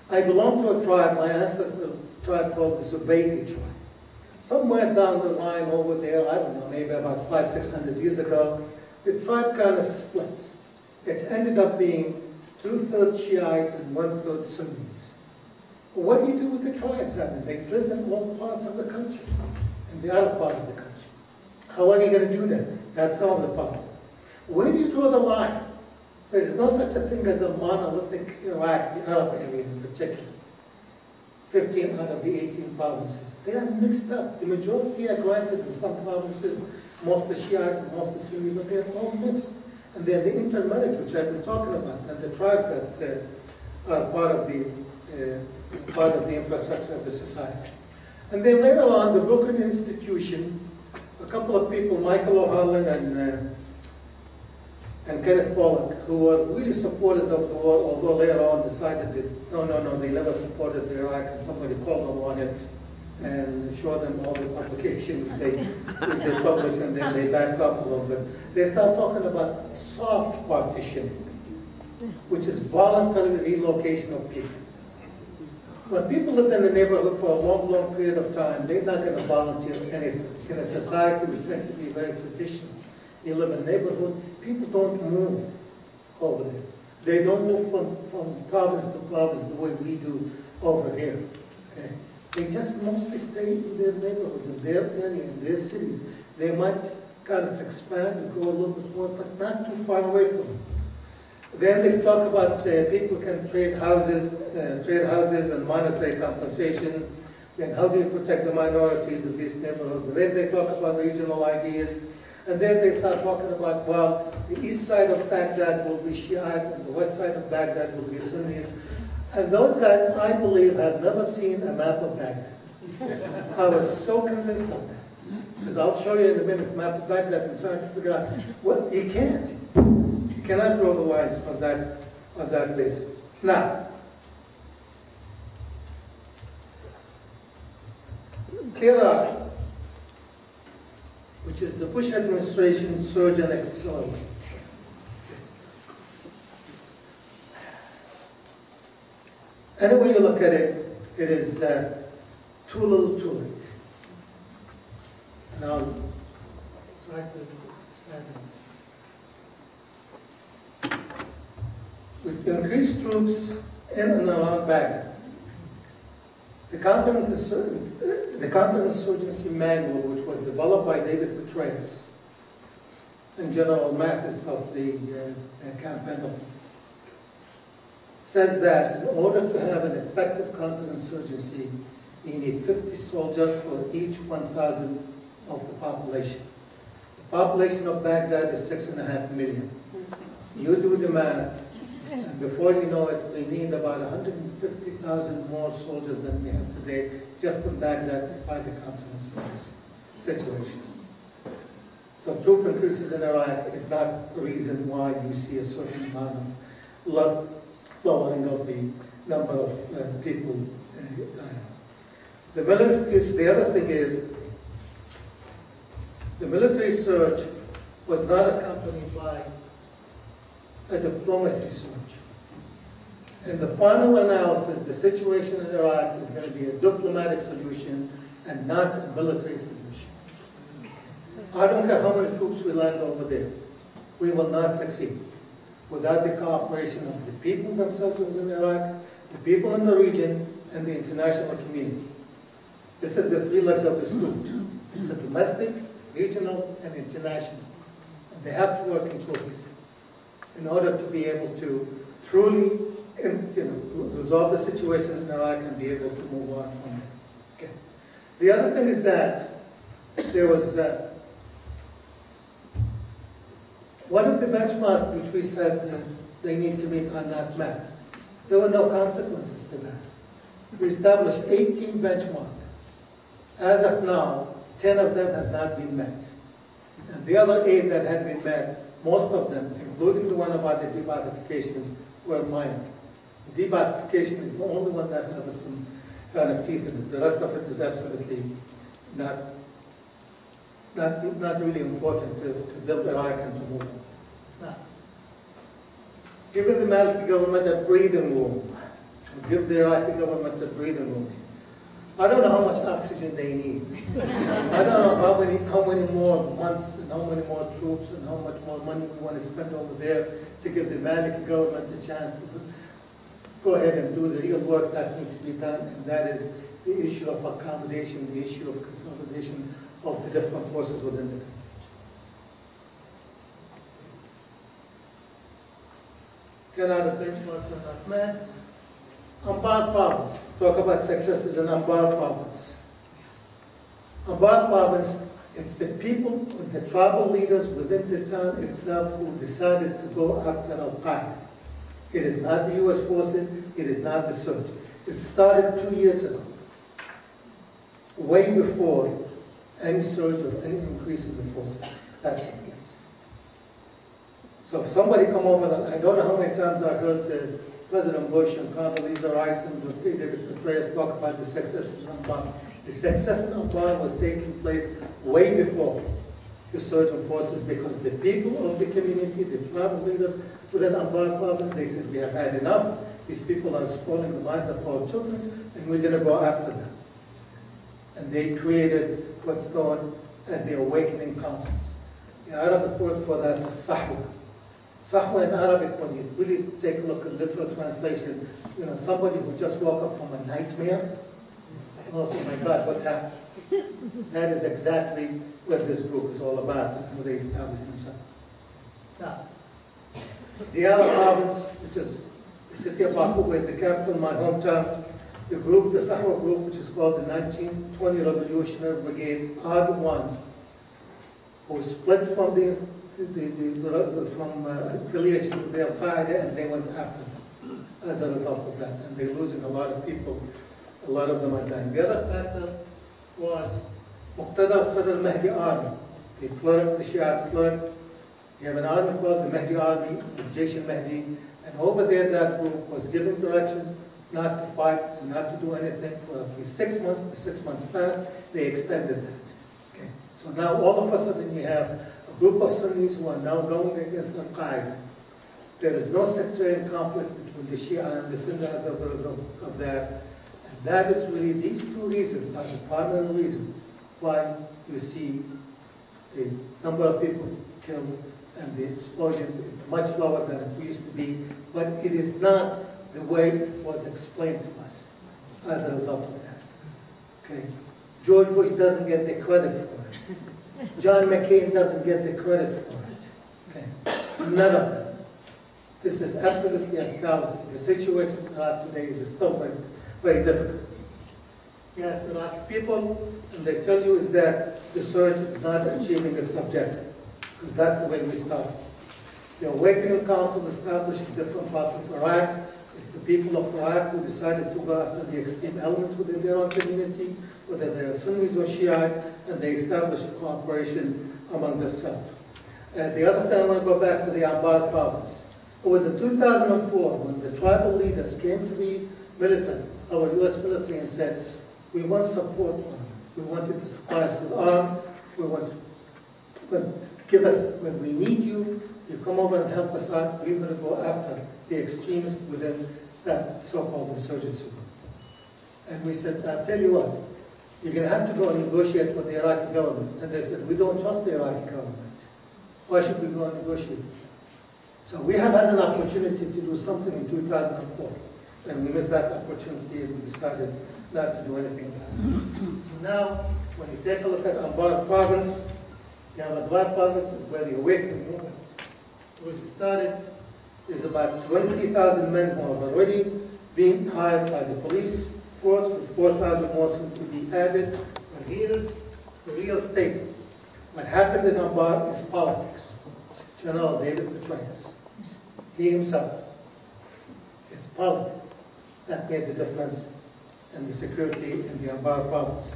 I belong to a tribe, my ancestor tribe called the Zubaydi tribe. Somewhere down the line over there, I don't know, maybe about 500-600 years ago, the tribe kind of split. It ended up being 2/3 Shiite and 1/3 Sunnis. What do you do with the tribes? I mean, they live in all parts of the country, and the other part of the country. How are you going to do that? That's all the problem. Where do you draw the line? There is no such a thing as a monolithic Iraq, the Arab area in particular. 15 out of the 18 provinces. They are mixed up. The majority are granted in some provinces, mostly Shiite, mostly Sunni, but they are all mixed. And they're the intermarriage, which I've been talking about, and the tribes that are part of the infrastructure of the society. And then later on, the Brooklyn Institution, a couple of people, Michael O'Hanlon and Kenneth Pollock, who were really supporters of the war, although later on decided that, no, they never supported Iraq, and somebody called them on it and showed them all the publications they published, and then they backed up a little bit. They start talking about soft partitioning, which is voluntary relocation of people. When people live in the neighborhood for a long, long period of time, they're not going to volunteer anything. In a society which tends to be very traditional, you live in a neighborhood, people don't move over there. They don't move from province to province the way we do over here. Okay? They just mostly stay in their neighborhood, in their area, in their cities. They might kind of expand and go a little bit more, but not too far away from them. Then they talk about people can trade houses and monetary compensation. Then how do you protect the minorities in these neighborhoods? Then they talk about regional ideas. And then they start talking about, well, the east side of Baghdad will be Shiite and the west side of Baghdad will be Sunnis. And those guys, I believe, have never seen a map of Baghdad. I was so convinced of that. Because I'll show you in a minute a map of Baghdad and trying to figure out, well, you can't. You cannot draw the lines on that basis. Now, Iraq, which is the Bush administration surge and accelerate. Any way you look at it, it is too little too late. And I'll try to expand it. With increased troops in and around Baghdad, the counterinsurgency manual, which was developed by David Petraeus and General Mathis of the campaign, says that in order to have an effective counterinsurgency, you need 50 soldiers for each 1,000 of the population. The population of Baghdad is 6.5 million. You do the math, and before you know it, we need about 150,000 more soldiers than we have today, just in Baghdad to fight the counterinsurgency situation. So troop increases in Iraq is not the reason why you see a certain amount of lowering of the number of people dying. The other thing is, the military surge was not accompanied by a diplomacy surge. In the final analysis, the situation in Iraq is going to be a diplomatic solution and not a military solution. I don't care how many troops we land over there. We will not succeed without the cooperation of the people themselves within Iraq, the people in the region, and the international community. This is the three legs of the stool. It's a domestic, regional, and international. And they have to work in cohesive in order to be able to truly resolve the situation in Iraq and be able to move on from it. Okay. The other thing is that there was one of the benchmarks which we said they need to meet are not met. There were no consequences to that. We established 18 benchmarks. As of now, 10 of them have not been met. And the other 8 that had been met, most of them, including the one about the debathifications, were minor. The debathification is the only one that has some kind of teeth in it. The rest of it is absolutely not really important to build Iraq and to move on. Now, giving the Maliki government a breathing room, give the Iraqi government a breathing room. I don't know how much oxygen they need. I don't know how many more months and how many more troops and how much more money we want to spend over there to give the Maliki government a chance to go ahead and do the real work that needs to be done, and that is the issue of accommodation, the issue of consolidation of the different forces within the country. Get out of benchmarks are not met. Anbar province. Talk about successes in Anbar province. Anbar province, it's the people, the tribal leaders within the town itself who decided to go after Al-Qaeda. It is not the U.S. forces, it is not the surge. It started 2 years ago, way before any surge or any increase in the forces that took place. So if somebody come over, I don't know how many times I heard President Bush and Condoleezza Rice and David Petraeus talk about the success in Anbar. The success in Anbar was taking place way before the surge in forces, because the people of the community, the tribal leaders within Anbar province, they said, we have had enough. These people are spoiling the minds of our children, and we're going to go after them. And they created what's known as the awakening councils. The Arabic word for that is Sahwa. Sahwa in Arabic, when you really take a look at literal translation, somebody who just woke up from a nightmare, oh my God, what's happened? That is exactly what this group is all about, and how they established themselves. Now, the other province, which is the city of Baku, is the capital, my hometown, the group, the Sahwa group, which is called the 1920 Revolutionary Brigade, are the ones who split from affiliation with Al-Qaeda, and they went after them as a result of that. And they're losing a lot of people. A lot of them are dying. The other factor was Muqtada Sadr al-Mahdi army, the clerk, the Shiite clerk. You have an army called the Mahdi army, the Jaysh al-Mahdi, and over there that group was given direction not to fight and not to do anything for at least 6 months. The 6 months passed, they extended that. Okay. So now all of a sudden you have a group of Sunnis who are now going against Al-Qaeda. There is no sectarian conflict between the Shia and the Sunni as a result of that. And that is really, these two reasons are the primary reason why you see the number of people killed and the explosions is much lower than it used to be. But it is not the way it was explained to us as a result of that. Okay. George Bush doesn't get the credit for it. John McCain doesn't get the credit for it. Okay. None of them. This is absolutely a fallacy. The situation in Iraq today is still very, very difficult. You ask the Iraqi people, and they tell you is that the surge is not achieving its objective, because that's the way we started. The Awakening Council established in different parts of Iraq. It's the people of Iraq who decided to go after the extreme elements within their own community, whether they're Sunnis or Shiite, and they established cooperation among themselves. The other thing, I want to go back to the Anbar province. It was in 2004 when the tribal leaders came to the military, our U.S. military, and said, we want support from you. We want you to supply us with arms. We want to give us, when we need you, you come over and help us out. We're going to go after the extremists within that so-called insurgency group. And we said, I'll tell you what, you're going to have to go and negotiate with the Iraqi government. And they said, we don't trust the Iraqi government. Why should we go and negotiate? So we have had an opportunity to do something in 2004. And we missed that opportunity and we decided not to do anything about it. Now, when you take a look at Anbar province, the Anbar province is where the awakening movement really started. There's about 23,000 men who have already been hired by the police force, with 4,000 more soon to be added. But here's the real statement. What happened in Anbar is politics. General David Petraeus, he himself, it's politics that made the difference in the security in the Anbar province.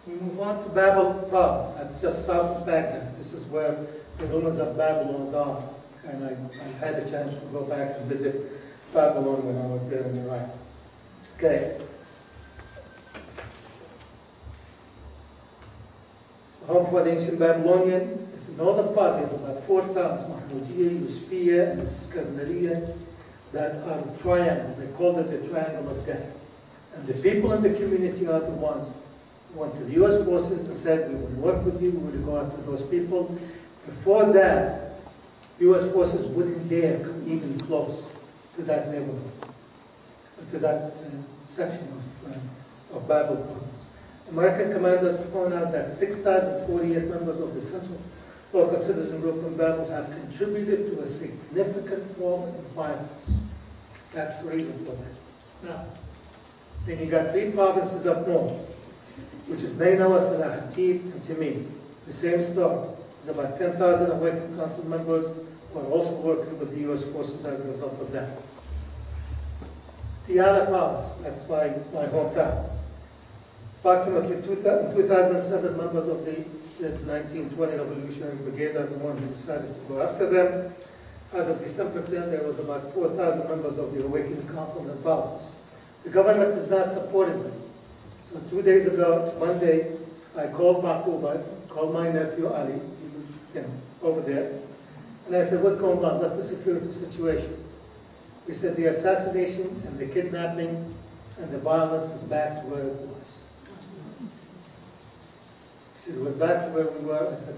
We move on to Babel province, that's just south of Baghdad. This is where the ruins of Babylon are. And I had a chance to go back and visit Babylon when I was there in Iraq. Okay. Home for the ancient Babylonian is the northern part. There's about 4 towns, Mahmoudiya, Yusufiyya, and Skandariya, that are a triangle. They called it the triangle of death. And the people in the community are the ones who went to the U.S. forces and said, we would work with you, we would go after those people. Before that, U.S. forces wouldn't dare come even close to that neighborhood, to that section of Babylon. American commanders point out that 6,048 members of the Central Local Citizen Group in Babel have contributed to a significant fall in violence. That's the reason for that. Now, then you got 3 provinces up north, which is Nainawa, Salah, Hatib, and Tamim. The same story. There's about 10,000 Awakened Council members who are also working with the U.S. forces as a result of that. Diyala province, that's my hometown. Approximately 2,007 members of the 1920 Revolutionary Brigade are the ones who decided to go after them. As of December 10, there was about 4,000 members of the Awakening Council in the province. The government is not supporting them. So 2 days ago, Monday, I called Makuba, called my nephew Ali, he was over there, and I said, what's going on? What's the security situation? He said, the assassination and the kidnapping and the violence is back to where it was. He said, we're back to where we were. I said,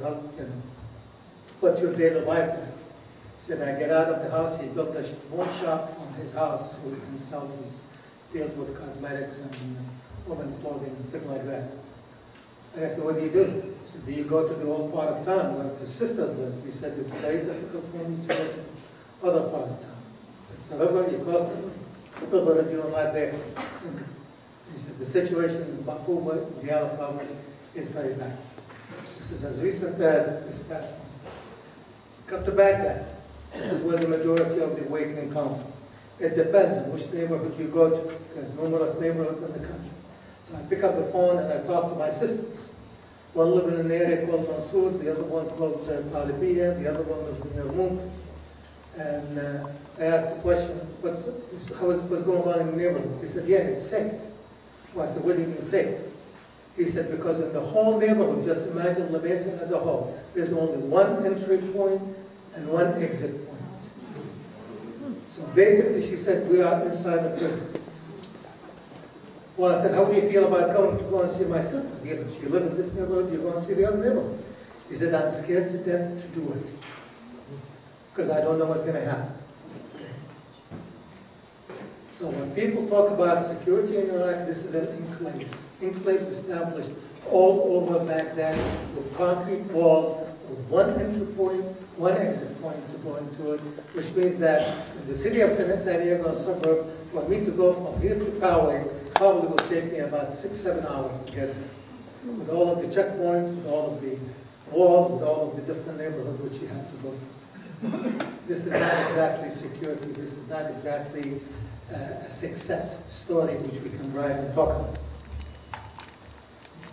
what's your daily life now? He said, I get out of the house. He built a small shop on his house so he can sell his deals with cosmetics and women clothing and things like that. And I said, what do you do? He said, do you go to the old part of town where his sisters live? He said, it's very difficult for me to go to the other part of town. It's a river, you cross the river, and you're not there. He said, the situation in Bakuba, the other province, is very bad. This is as recent as this past month. Come to Baghdad. This is where the majority of the Awakening Council. It depends on which neighborhood you go to. There's numerous neighborhoods in the country. So I pick up the phone and I talk to my sisters. One lives in an area called Nasser, the other one called Talibiyya, the other one lives in Yarmouk. And I asked the question, what's going on in the neighborhood? He said, yeah, it's safe. Well, I said, what do you mean safe? He said, because in the whole neighborhood, just imagine La Mesa as a whole, there's only one entry point and one exit point. So basically, she said, we are inside the prison. Well, I said, how do you feel about going to go and see my sister? She lives in this neighborhood, you're going to see the other neighborhood. He said, I'm scared to death to do it, because I don't know what's going to happen. So when people talk about security in Iraq, this is an enclaves. Enclaves established all over Baghdad with concrete walls, with one entry point, one exit point to go into it, which means that in the city of San Diego suburb, for me to go from here to Poway, probably will take me about 6-7 hours to get there. With all of the checkpoints, with all of the walls, with all of the different neighborhoods which you have to go through. This is not exactly security. This is not exactly a success story which we can drive and talk about.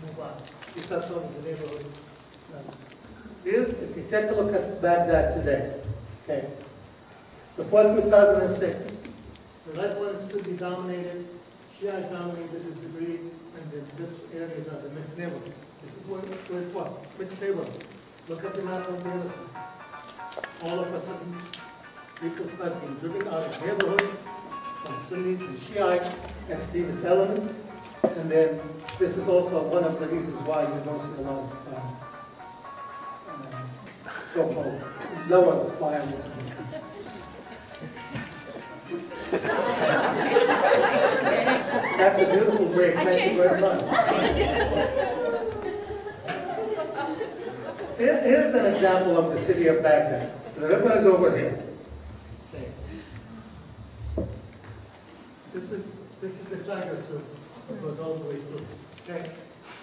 Move on. These are some of the neighborhoods. Here's, if you take a look at Baghdad today, okay, before 2006, the red ones should be dominated, Shia dominated this degree, and then this area is the mixed neighborhood. This is where it was, mixed neighborhood. Look at the map on the other side. All of a sudden, people start being driven out of the neighborhood from Sunnis and Shiites, extremist elements, and then this is also one of the reasons why you don't see a lot of so-called lower violence in the country. That's a beautiful break. Thank you very much. Here's an example of the city of Baghdad. The river is over here. Okay. This is the tiger suit that goes all the way through. Okay.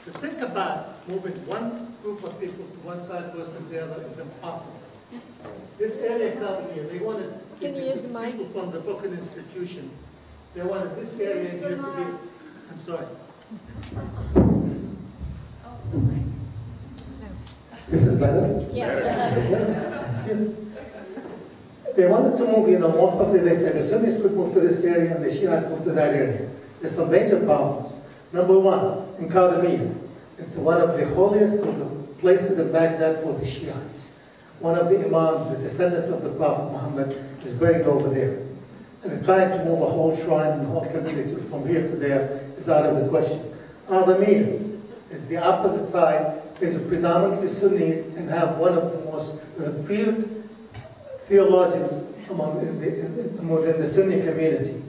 To think about moving one group of people to one side versus the other is impossible. This area down here, they wanted people from the Brooklyn institution. They wanted this area here to be. I'm sorry. This is better? Yeah. They wanted to move, most of them, they said the Sunnis could move to this area and the Shiites move to that area. There's some major problems. Number one, in Qadimiyya, it's one of the holiest of the places in Baghdad for the Shiites. One of the Imams, the descendant of the Prophet Muhammad, is buried over there. And trying to move a whole shrine and the whole community from here to there is out of the question. Qadimiyya is the opposite side, is predominantly Sunnis and have one of the most revered theologians within the Sunni community.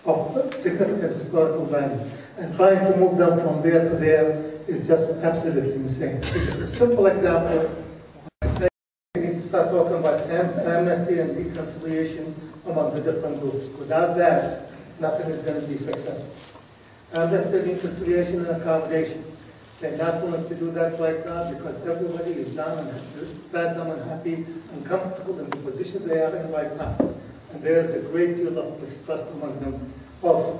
Of significant historical value. And trying to move them from there to there is just absolutely insane. It's just a simple example. We need to start talking about amnesty and reconciliation among the different groups. Without that, nothing is going to be successful. Amnesty, reconciliation, and accommodation. They're not willing to do that right now because everybody is down and fat, dumb, and happy and comfortable in the position they are in right now. And there's a great deal of mistrust among them also.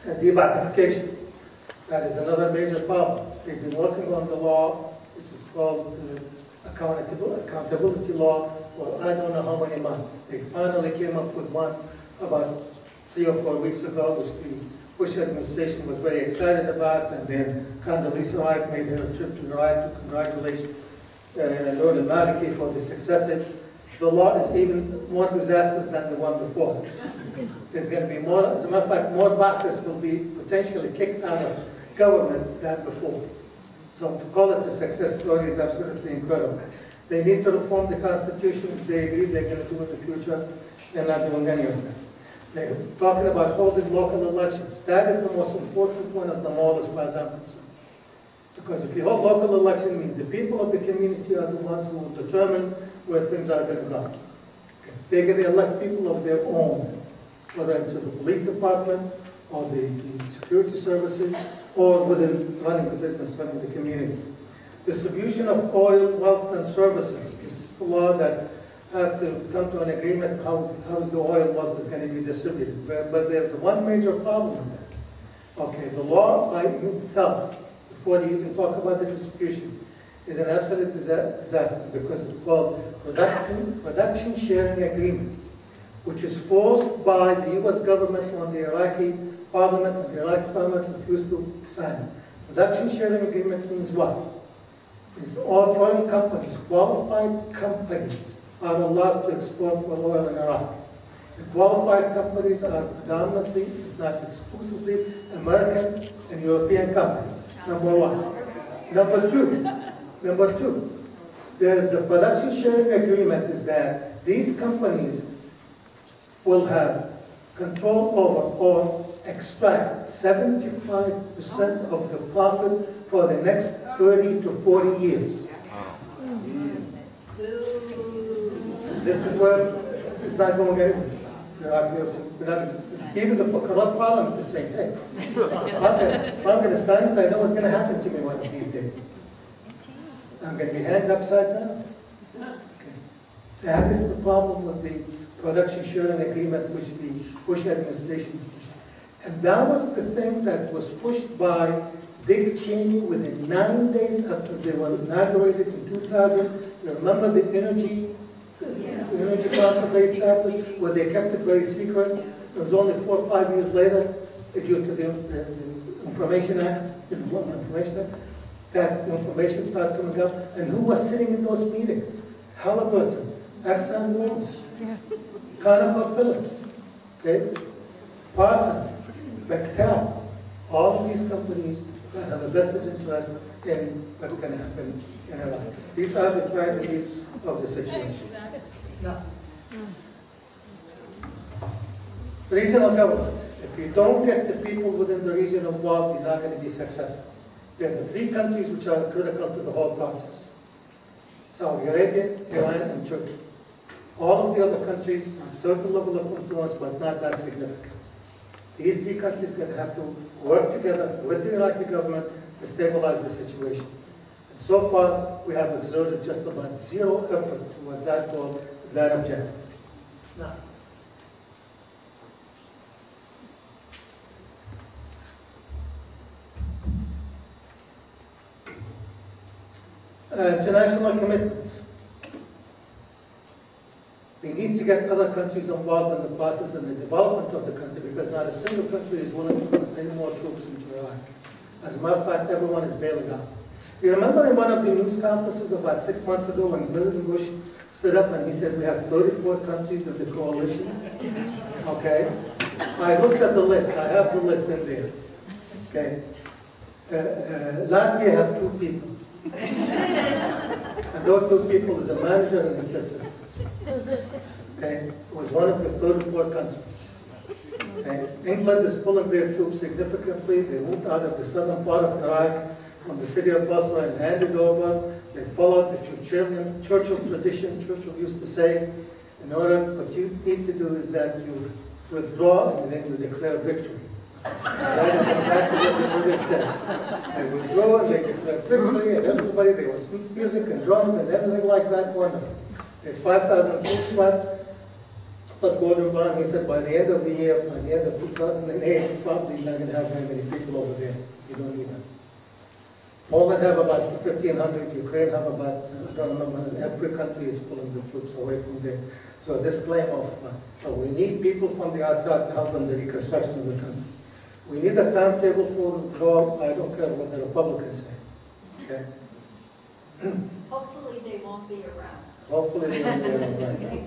And de-Baathification, that is another major problem. They've been working on the law, which is called accountability law, for I don't know how many months. They finally came up with one about 3 or 4 weeks ago, which the Bush administration was very excited about, and then Condoleezza Rice made her trip to Iraq to congratulate Noor al-Maliki for the successes. The law is even more disastrous than the one before. There's going to be more, as a matter of fact, more Ba'athists will be potentially kicked out of government than before. So to call it a success story is absolutely incredible. They need to reform the Constitution. They agree they're going to do in the future. They're not doing any of that. They're talking about holding local elections. That is the most important one of them all as far as I'm concerned. Because if you hold local election, it means the people of the community are the ones who will determine where things are going to go. Okay. They're going to elect people of their own, whether it's the police department or the security services or within running the business, running the community. Distribution of oil, wealth, and services. This is the law that have to come to an agreement how the oil wealth is going to be distributed. But there's one major problem with that. Okay, the law by itself, before you even talk about the distribution, is an absolute disaster because it's called production sharing agreement, which is forced by the U.S. government on the Iraqi parliament, and the Iraqi parliament refused to sign it. Production sharing agreement means what? It's all foreign companies, qualified companies, are allowed to export for oil in Iraq. The qualified companies are predominantly, if not exclusively, American and European companies, number one. Number two, there's the production sharing agreement is that these companies will have control over or extract 75% of the profit for the next 30 to 40 years. This is where it's not going to get. Even the corrupt parliament is saying, hey, if I'm going to sign it, I know what's going to happen to me one of these days. I'm going to be hanged upside down. Okay. That is the problem with the production sharing agreement which the Bush administration pushed. And that was the thing that was pushed by Dick Cheney within 9 days after they were inaugurated in 2000. You remember the energy council they established, where they kept it very secret. It was only 4 or 5 years later, due to the Information Act, that information started coming up. And who was sitting in those meetings? Halliburton, ExxonMobil, ConocoPhillips, okay, Parsons, Bechtel, all of these companies that have a vested interest in what's going to happen in Iraq. These are the tragedies of the situation. No. Regional governments. If you don't get the people within the region involved, you're not going to be successful. There are three countries which are critical to the whole process: Saudi Arabia, Iran, and Turkey. All of the other countries have a certain level of influence, but not that significant. These three countries are going to have to work together with the Iraqi government to stabilize the situation. And so far, we have exerted just about zero effort toward that goal, that objective. Now, international commitments. We need to get other countries involved in the process and the development of the country, because not a single country is willing to put any more troops into Iraq. As a matter of fact, everyone is bailing out. You remember in one of the news conferences about 6 months ago when President Bush stood up and he said we have 34 countries in the coalition? Okay. I looked at the list. I have the list in there. Okay. Latvia have 2 people. And those 2 people is a manager and his assistant. Okay. It was one of the 34 countries. Okay. England is pulling their troops significantly. They moved out of the southern part of Iraq from the city of Basra and handed over. They followed the Churchill tradition. Churchill used to say, in order, what you need to do is that you withdraw and then you declare victory. That is exactly what the British said. They withdrew and they declared victory, and everybody, there was music and drums and everything like that. Wonderful. There's 5,000 troops left. But Gordon Brown, he said by the end of the year, by the end of 2008, you're probably not going to have very many people over there. You don't need them. Poland have about 1,500, Ukraine have about, I don't remember, every country is pulling the troops away from there. So this claim of, so we need people from the outside to help in the reconstruction of the country. We need a timetable for withdrawal. I don't care what the Republicans say. Okay? Hopefully they won't be around. Hopefully they won't be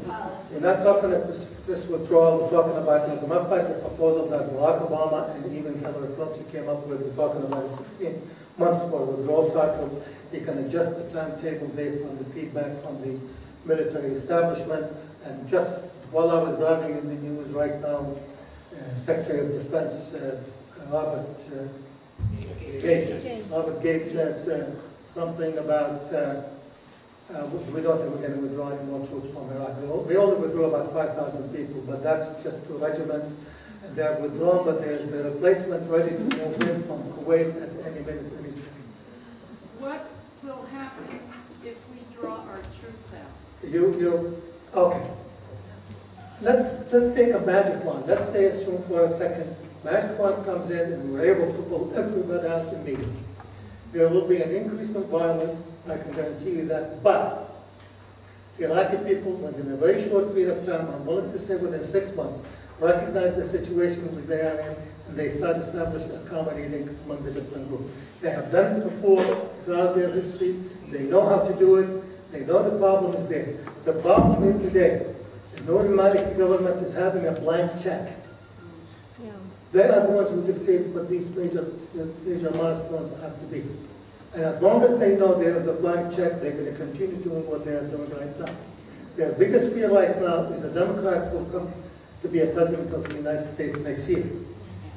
around. We're not talking about this withdrawal. We're talking about, as a matter of fact, the proposal that Barack Obama and even Hillary Clinton came up with. We're talking about a 16 months for withdrawal cycle. You can adjust the timetable based on the feedback from the military establishment. And just while I was driving in the news right now, Secretary of Defense Robert Gates said something about we don't think we're going to withdraw any more troops from Iraq. We only withdrew about 5,000 people, but that's just 2 regiments. And they're withdrawn, but there's the replacement ready to move in from Kuwait at any minute, any second. What will happen if we draw our troops out? Okay. Let's take a magic wand. Let's say, assume for a second, magic wand comes in and we're able to pull everybody out immediately. There will be an increase in violence, I can guarantee you that, but the Iraqi people, within a very short period of time, I'm willing to say within 6 months, recognize the situation which they are in, and they start establishing accommodating among the different groups. They have done it before throughout their history. They know how to do it. They know the problem is there. The problem is today, the Northern Maliki government is having a blank check. They are the ones who dictate what these major milestones have to be. And as long as they know there is a blank check, they're going to continue doing what they are doing right now. Their biggest fear right now is the Democrats will come to be a president of the United States next year.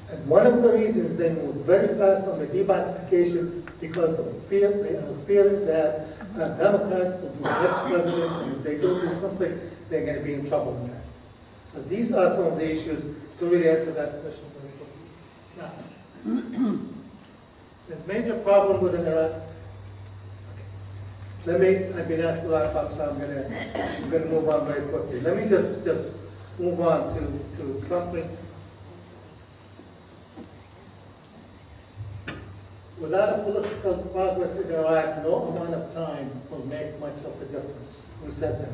And one of the reasons they move very fast on the debatification because of fear, they are fearing that a Democrat will be the next president, and if they don't do something, they're going to be in trouble with that. So these are some of the issues to really answer that question. Now, there's major problem with Iraq. I've been asked to wrap up, so I'm going to move on very quickly. Let me just move on to something. Without a political progress in Iraq, no amount of time will make much of a difference. Who said that?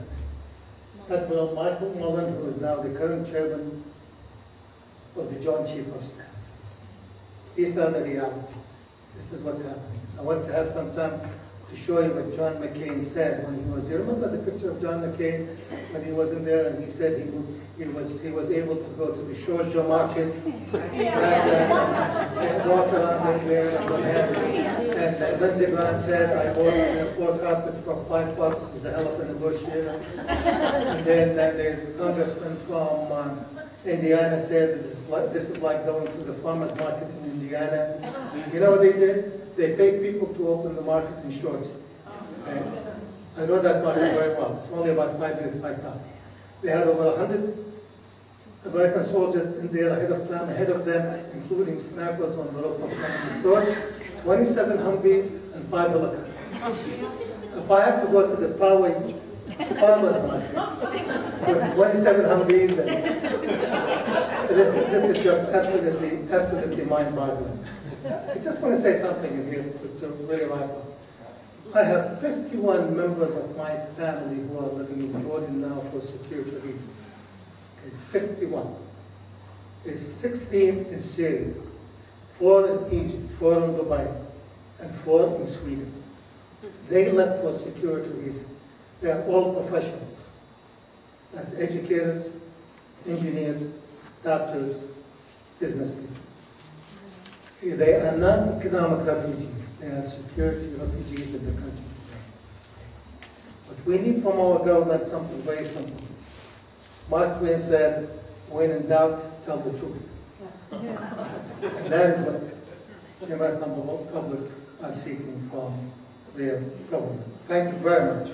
Admiral Michael Mullen, who is now the current chairman of the Joint Chief of Staff. These are the realities. This is what's happening. I want to have some time to show you what John McCain said when he was here. Remember the picture of John McCain when he was in there and he said he was able to go to the Georgia market and walk around in there and what have you. And Lindsey Graham said, I bought 4 carpets for $5. It was a hell of a negotiator. And then the congressman from Indiana said this is like going to the farmer's market in Indiana. You know what they did? They paid people to open the market in shorts. Okay? I know that market very well. It's only about 5 minutes by car. They had over 100 American soldiers in there ahead of them, including snipers on the roof of some of the stores, 27 Humvees and 5 helicopters. If I have to go to the farmer's market with 27 Humvees, this is just absolutely mind-boggling. I just want to say something in here to really wrap up. I have 51 members of my family who are living in Jordan now for security reasons. Okay, 51. There's 16 in Syria, 4 in Egypt, 4 in Dubai, and 4 in Sweden. They left for security reasons. They are all professionals. That's educators, engineers, doctors, business people. They are not economic refugees. They are security refugees in the country today. But we need from our government something very simple. Mark Twain said, when in doubt, tell the truth. And that is what the American public are seeking from their government. Thank you very much.